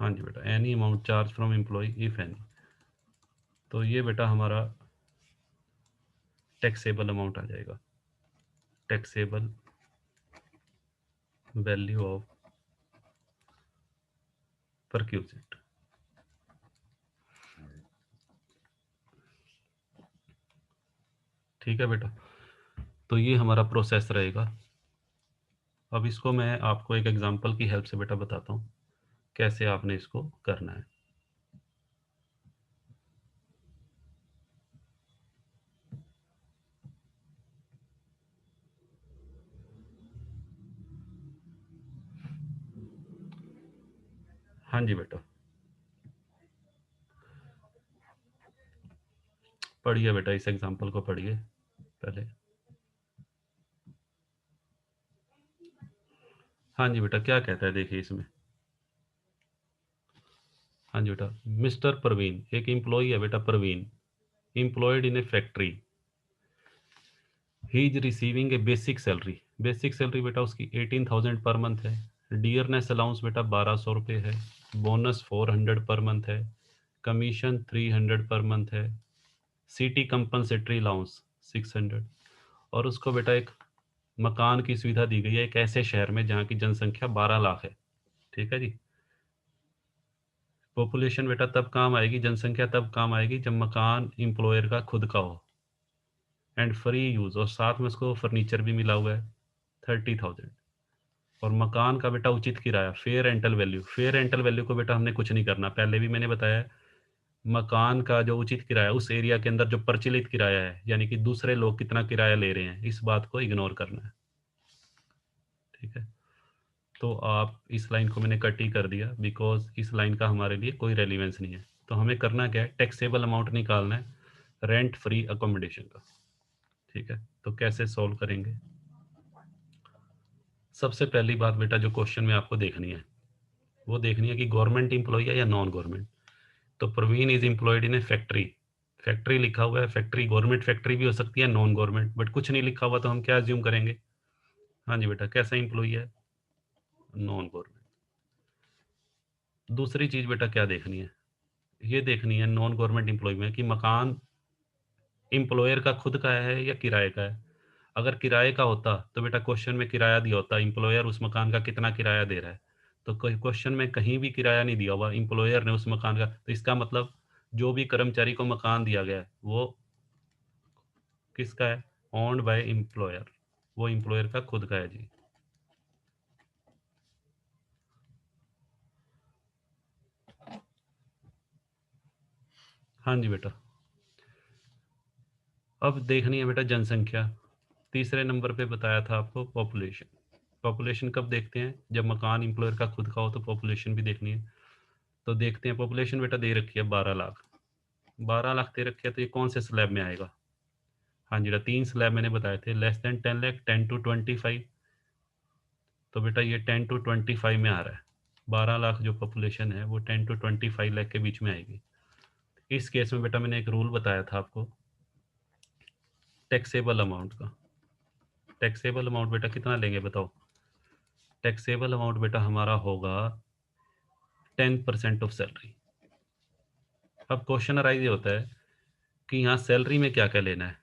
हाँ जी बेटा, any amount charge from employ if any, तो ये बेटा हमारा टैक्सेबल अमाउंट आ जाएगा, टैक्सेबल वैल्यू ऑफ परक्यूजिट। ठीक है बेटा, तो ये हमारा प्रोसेस रहेगा। अब इसको मैं आपको एक एग्जांपल की हेल्प से बेटा बताता हूँ कैसे आपने इसको करना है। हाँ जी बेटा, पढ़िए बेटा, इस एग्जांपल को पढ़िए पहले। हाँ जी बेटा, क्या कहता है देखिए इसमें। हाँ जी बेटा, मिस्टर परवीन, एक एम्प्लॉय है बेटा Parveen, employed in a factory, he is receiving A basic salary. Basic salary बेटा उसकी 18,000 पर मंथ है। डियरनेस अलाउंस बेटा 1200 रुपये है। बोनस 400 पर मंथ है। कमीशन 300 पर मंथ है। City compensatory allowance 600। और उसको बेटा एक मकान की सुविधा दी गई है एक ऐसे शहर में जहाँ की जनसंख्या 12 लाख है। ठीक है जी, पॉपुलेशन बेटा तब काम आएगी, जनसंख्या तब काम आएगी जब मकान एम्प्लॉयर का खुद का हो एंड फ्री यूज, और साथ में उसको फर्नीचर भी मिला हुआ है 30,000। और मकान का बेटा उचित किराया, fair rental value, fair rental value को बेटा हमने कुछ नहीं करना, पहले भी मैंने बताया है। मकान का जो उचित किराया उस एरिया के अंदर जो प्रचलित किराया है, यानी कि दूसरे लोग कितना किराया ले रहे हैं, इस बात को इग्नोर करना है। ठीक है, तो आप इस लाइन को मैंने कट ही कर दिया, बिकॉज इस लाइन का हमारे लिए कोई रेलिवेंस नहीं है। तो हमें करना क्या है, टैक्सेबल अमाउंट निकालना है रेंट फ्री अकोमोडेशन का। ठीक है, तो कैसे सॉल्व करेंगे? सबसे पहली बात बेटा जो क्वेश्चन में आपको देखनी है, वो देखनी है कि गवर्नमेंट इंप्लॉय है या नॉन गवर्नमेंट। तो Praveen is employed in a factory. Factory लिखा हुआ है, फैक्ट्री गवर्नमेंट फैक्ट्री भी हो सकती है, नॉन गवर्नमेंट, बट कुछ नहीं लिखा हुआ, तो हम क्या अज्यूम करेंगे? हाँ जी बेटा, कैसा इंप्लॉय है? Non government. दूसरी चीज बेटा क्या देखनी है, ये देखनी है नॉन गवर्नमेंट इंप्लॉय में कि मकान इंप्लॉयर का खुद का है या किराए का है। अगर किराए का होता तो बेटा क्वेश्चन में किराया दिया होता, इंप्लॉयर उस मकान का कितना किराया दे रहा है। तो कोई क्वेश्चन में कहीं भी किराया नहीं दिया हुआ, इंप्लॉयर ने उस मकान का, तो इसका मतलब जो भी कर्मचारी को मकान दिया गया है वो किसका है? ओन्ड बाय एम्प्लॉयर, वो एम्प्लॉयर का खुद का है जी। हाँ जी बेटा। अब देखनी है बेटा जनसंख्या। तीसरे नंबर पे बताया था आपको पॉपुलेशन। पॉपुलेशन कब देखते हैं? जब मकान एम्प्लॉयर का खुद का हो, तो पॉपुलेशन भी देखनी है। तो देखते हैं, पॉपुलेशन बेटा दे रखी है 12 लाख। 12 लाख दे रखे है, तो ये कौन से स्लैब में आएगा? हाँ जी बेटा, 3 स्लैब मैंने बताए थे, लेस देन 10 लाख, 10 to 25। तो बेटा ये 10 to 25 में आ रहा है। 12 लाख जो पॉपुलेशन है वो 10 to 25 लाख के बीच में आएगी। इस केस में बेटा मैंने एक रूल बताया था आपको टैक्सेबल अमाउंट का। टैक्सेबल अमाउंट बेटा कितना लेंगे बताओ? टैक्सेबल अमाउंट बेटा हमारा होगा 10% ऑफ सैलरी। अब क्वेश्चन अराइज ये होता है कि यहाँ सैलरी में क्या क्या लेना है।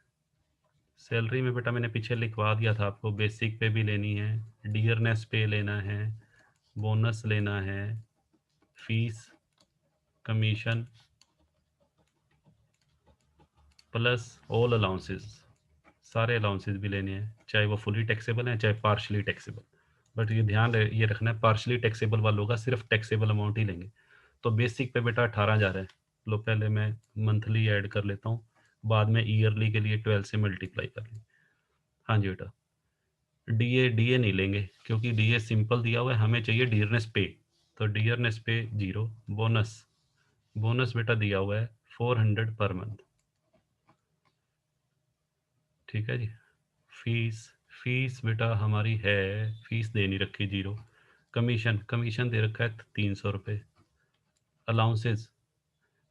सैलरी में बेटा मैंने पीछे लिखवा दिया था आपको, बेसिक पे भी लेनी है, डियरनेस पे लेना है, बोनस लेना है, fees, commission, plus all allowances. सारे अलाउंसेस भी लेने हैं, चाहे वो फुली टैक्सेबल हैं चाहे पार्शली टैक्सेबल। बट ये ध्यान ये रखना है, पार्शली टैक्सेबल वालों का सिर्फ टैक्सेबल अमाउंट ही लेंगे। तो बेसिक पे बेटा 18,000 है। लो पहले मैं मंथली ऐड कर लेता हूँ, बाद में ईयरली के लिए 12 से मल्टीप्लाई कर लें। हाँ जी बेटा, डीए डीए नहीं लेंगे क्योंकि डीए सिंपल दिया हुआ है, हमें चाहिए डियरनेस पे। तो डियरनेस पे 0। बोनस, बोनस बेटा दिया हुआ है 400 पर मंथ। ठीक है जी। फीस, फीस बेटा हमारी है, फीस दे नहीं रखी 0। कमीशन, कमीशन दे रखा है 300 रुपये। अलाउंसेस,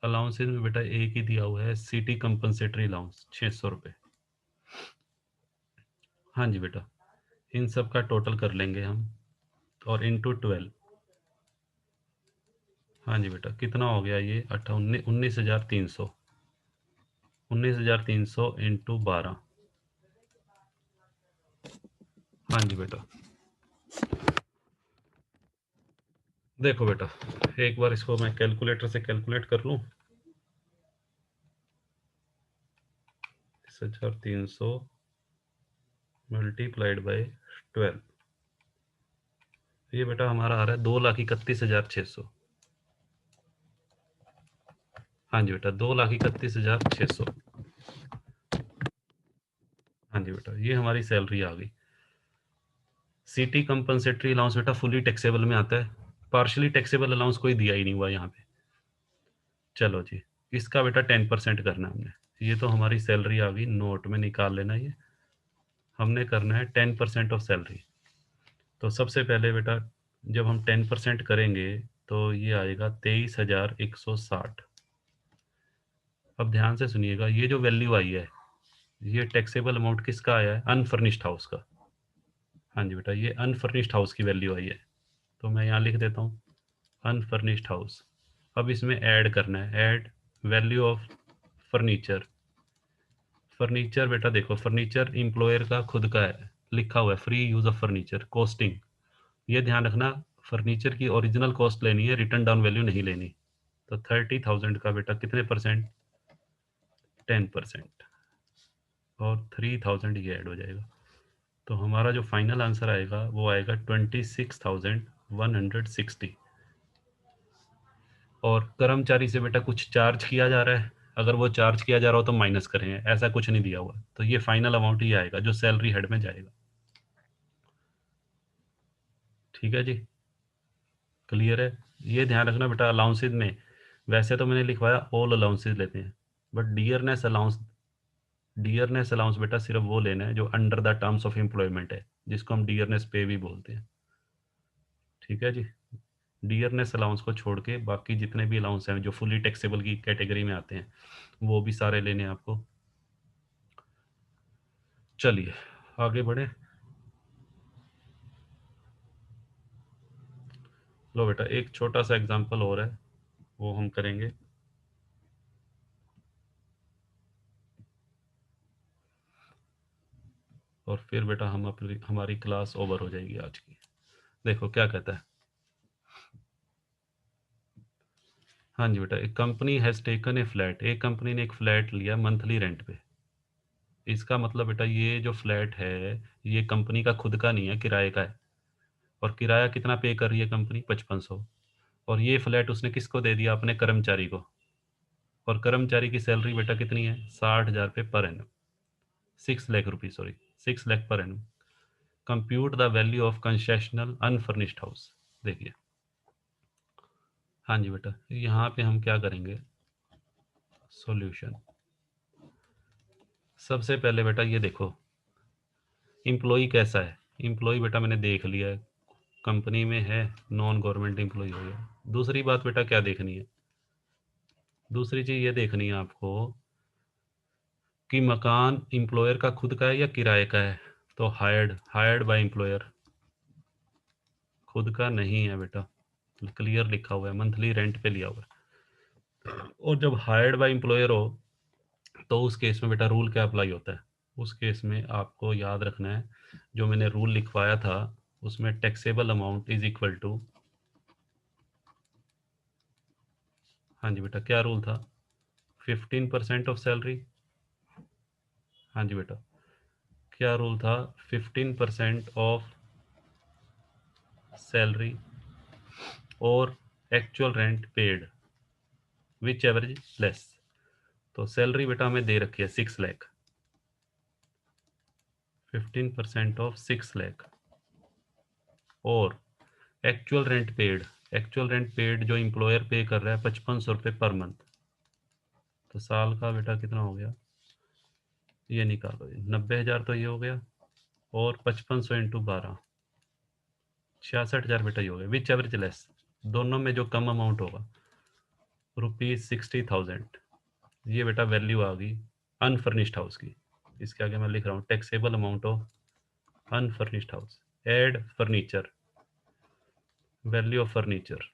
अलाउंसेस में बेटा एक ही दिया हुआ है, सिटी कंपनसेटरी अलाउंस 600 रुपये। हाँ जी बेटा, इन सब का टोटल कर लेंगे हम, और इंटू 12। हाँ जी बेटा, कितना हो गया ये? 19,300। 19,300 इंटू 12। हाँ जी बेटा। देखो बेटा, एक बार इसको मैं कैलकुलेटर से कैलकुलेट कर लूँ। 19,300 मल्टीप्लाइड बाई 12, ये बेटा हमारा आ रहा है 2,31,600। हाँ जी बेटा, 2,31,600। हाँ जी बेटा, ये हमारी सैलरी आ गई। सिटी कंपनसेटरी अलाउंस बेटा फुली टैक्सेबल में आता है, पार्शली टैक्सेबल अलाउंस कोई दिया ही नहीं हुआ यहाँ पे। चलो जी, इसका बेटा 10% करना है हमने। ये तो हमारी सैलरी आ गई, नोट में निकाल लेना, ये हमने करना है 10% ऑफ सैलरी। तो सबसे पहले बेटा जब हम 10% करेंगे तो ये आएगा 23,160। अब ध्यान से सुनिएगा, ये जो वैल्यू आई है ये टैक्सेबल अमाउंट किसका आया है? अनफर्निश्ड हाउस का। हाँ जी बेटा, ये अनफर्निश्ड हाउस की वैल्यू आई है, तो मैं यहाँ लिख देता हूँ अनफर्निश्ड हाउस। अब इसमें ऐड करना है, add value of furniture. Furniture बेटा देखो, फर्नीचर एम्प्लॉयर का खुद का है, लिखा हुआ है free use of furniture costing. ये ध्यान रखना, फर्नीचर की ओरिजिनल कॉस्ट लेनी है, रिटर्न डाउन वैल्यू नहीं लेनी। तो 30,000 का बेटा कितने परसेंट? 10%। और 3,000 ये ऐड हो जाएगा। तो हमारा जो फाइनल आंसर आएगा वो आएगा 26,160। और कर्मचारी से बेटा कुछ चार्ज किया जा रहा है, अगर वो चार्ज किया जा रहा हो तो माइनस करें, ऐसा कुछ नहीं दिया हुआ, तो ये फाइनल अमाउंट ही आएगा जो सैलरी हेड में जाएगा। ठीक है जी, क्लियर है। ये ध्यान रखना बेटा, अलाउंसेज में वैसे तो मैंने लिखवाया ऑल अलाउंसेज लेते हैं, बट डियरनेस अलाउंस बेटा सिर्फ वो लेना है जो under the terms of employment है, जिसको हम डियरनेस पे भी बोलते हैं। ठीक है जी, डियरनेस अलाउंस को छोड़ के बाकी जितने भी अलाउंस हैं जो फुली टैक्सेबल की कैटेगरी में आते हैं, वो भी सारे लेने हैं आपको। चलिए आगे बढ़े। लो बेटा, एक छोटा सा एग्जांपल और है, वो हम करेंगे। और फिर बेटा हम अपनी हमारी क्लास ओवर हो जाएगी आज की। देखो क्या कहता है। हाँ जी बेटा, एक company has taken a flat, एक कंपनी ने एक फ्लैट लिया मंथली रेंट पे। इसका मतलब बेटा ये जो फ्लैट है, ये कंपनी का खुद का नहीं है, किराए का है। और किराया कितना पे कर रही है कंपनी? 5500। और ये फ्लैट उसने किसको दे दिया? अपने कर्मचारी को। और कर्मचारी की सैलरी बेटा कितनी है? 60,000 रुपये per annum. 6 lakh rupees, sorry, 6 lakh per annum. Compute the value of concessional unfurnished house. देखिए, हाँ जी बेटा, यहाँ पे हम क्या करेंगे, सॉल्यूशन। सबसे पहले बेटा ये देखो, इम्प्लॉई कैसा है। इम्प्लॉई बेटा मैंने देख लिया है, कंपनी में है, नॉन गवर्नमेंट एम्प्लॉई हो गया। दूसरी बात बेटा क्या देखनी है? दूसरी चीज़ ये देखनी है आपको कि मकान एम्प्लॉयर का खुद का है या किराए का है। तो हायर्ड बाय एम्प्लॉयर, खुद का नहीं है बेटा, क्लियर लिखा हुआ है, मंथली रेंट पे लिया हुआ है। और जब हायर्ड बाय एम्प्लॉयर हो, तो उस केस में बेटा रूल क्या अप्लाई होता है? उस केस में आपको याद रखना है, जो मैंने रूल लिखवाया था उसमें taxable amount is equal to, हाँ जी बेटा, क्या रूल था? 15% ऑफ सैलरी। हाँ जी बेटा, क्या रूल था? 15% ऑफ सैलरी और एक्चुअल रेंट पेड, विच एवरेज लेस। तो सैलरी बेटा हमें दे रखी है 6 लाख, 15% ऑफ 6 लाख, और एक्चुअल रेंट पेड जो एम्प्लॉयर पे कर रहा है 5500 रुपये पर मंथ। तो साल का बेटा कितना हो गया, ये निकालो, 90,000 तो ये हो गया, और 5500 × 12, 66,000 बेटा ये हो गया, विच एवरेज लेस, दोनों में जो कम अमाउंट होगा, ₹60,000। ये बेटा वैल्यू आ गई अनफर्निश्ड हाउस की। इसके आगे मैं लिख रहा हूँ taxable amount of unfurnished house. Add furniture, value of furniture.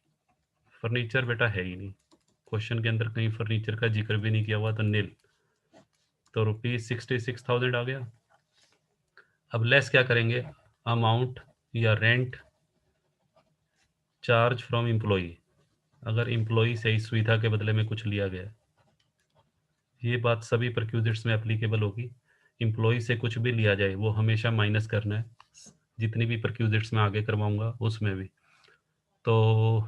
Furniture बेटा है ही नहीं, क्वेश्चन के अंदर कहीं फर्नीचर का जिक्र भी नहीं किया हुआ, तो नील। तो ₹66,000 आ गया। अब लेस क्या करेंगे, अमाउंट या रेंट चार्ज फ्रॉम एम्प्लॉई, अगर एम्प्लॉई से इस सुविधा के बदले में कुछ लिया गया। ये बात सभी परक्यूजिट्स में एप्लीकेबल होगी, एम्प्लॉई से कुछ भी लिया जाए वो हमेशा माइनस करना है, जितनी भी परक्यूजिट्स में आगे करवाऊंगा उसमें भी। तो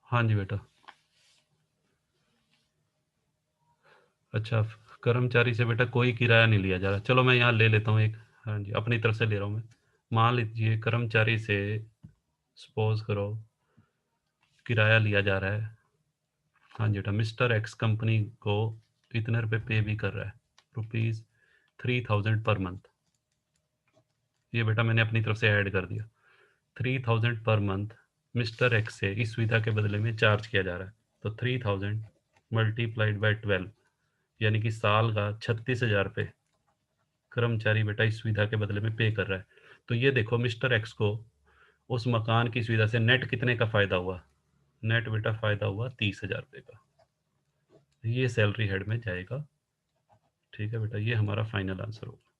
हाँ जी बेटा, अच्छा, कर्मचारी से बेटा कोई किराया नहीं लिया जा रहा, चलो मैं यहाँ ले लेता हूँ एक, हाँ जी, अपनी तरफ से ले रहा हूँ मैं। मान लीजिए कर्मचारी से, सपोज करो, किराया लिया जा रहा है। हाँ जी बेटा, मिस्टर एक्स कंपनी को इतने रुपए पे भी कर रहा है, ₹3000 पर मंथ। ये बेटा मैंने अपनी तरफ से ऐड कर दिया, 3000 पर मंथ मिस्टर एक्स से इस सुविधा के बदले में चार्ज किया जा रहा है। तो 3000 मल्टीप्लाइड बाई 12, यानी कि साल का 36,000 रुपये कर्मचारी बेटा इस सुविधा के बदले में पे कर रहा है। तो ये देखो मिस्टर एक्स को उस मकान की सुविधा से नेट कितने का फ़ायदा हुआ? नेट बेटा फ़ायदा हुआ 30,000 रुपये का। ये सैलरी हेड में जाएगा। ठीक है बेटा, ये हमारा फाइनल आंसर होगा।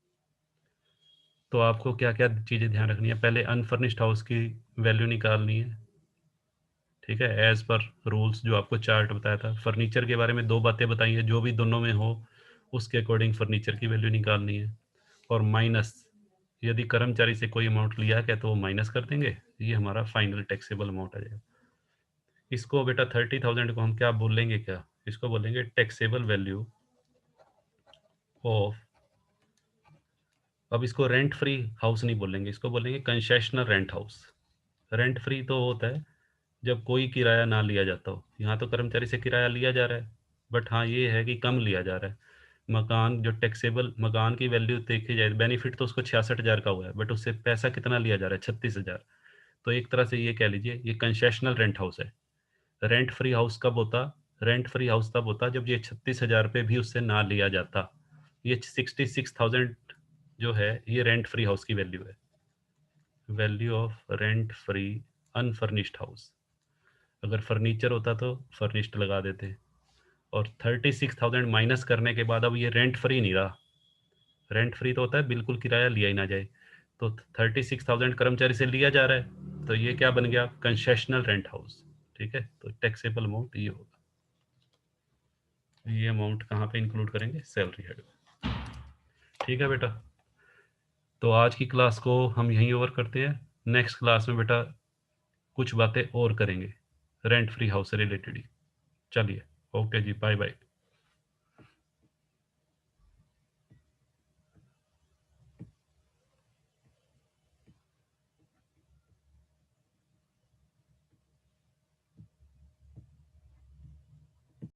तो आपको क्या क्या चीज़ें ध्यान रखनी है, पहले अनफर्निश्ड हाउस की वैल्यू निकालनी है। ठीक है, एज पर रूल्स जो आपको चार्ट बताया था। फर्नीचर के बारे में दो बातें बताई हैं, जो भी दोनों में हो उसके अकॉर्डिंग फर्नीचर की वैल्यू निकालनी है। और माइनस, यदि कर्मचारी से कोई अमाउंट लिया है तो वो माइनस कर देंगे, ये हमारा फाइनल टैक्सेबल अमाउंट आ जाएगा। इसको बेटा 30,000 को हम क्या बोलेंगे, क्या इसको बोलेंगे टैक्सेबल वैल्यू ऑफ अब इसको रेंट फ्री हाउस नहीं बोलेंगे, इसको बोलेंगे concessional rent house. Rent free तो होता है जब कोई किराया ना लिया जाता हो। यहाँ तो कर्मचारी से किराया लिया जा रहा है, बट हाँ ये है कि कम लिया जा रहा है। मकान जो टैक्सेबल मकान की वैल्यू देखी जाए, बेनिफिट तो उसको 66,000 का हुआ है, बट उससे पैसा कितना लिया जा रहा है? 36,000। तो एक तरह से ये कह लीजिए ये कंसेशनल रेंट हाउस है। रेंट फ्री हाउस कब होता? रेंट फ्री हाउस तब होता जब ये 36,000 पे भी उससे ना लिया जाता। ये 66,000 जो है ये रेंट फ्री हाउस की वैल्यू है। Value of rent free unfurnished house. अगर फर्नीचर होता तो फर्निश्ड लगा देते। और 36,000 माइनस करने के बाद अब ये रेंट फ्री नहीं रहा। रेंट फ्री तो होता है बिल्कुल किराया लिया ही ना जाए। तो 36,000 कर्मचारी से लिया जा रहा है, तो ये क्या बन गया? Concessional rent house. ठीक है, तो टैक्सेबल अमाउंट ये होगा। ये अमाउंट कहाँ पे इंक्लूड करेंगे? सैलरी हेड में। ठीक है बेटा, तो आज की क्लास को हम यहीं ओवर करते हैं। नेक्स्ट क्लास में बेटा कुछ बातें और करेंगे रेंट फ्री हाउस से रिलेटेड ही। चलिए, ओके जी, बाय बाय।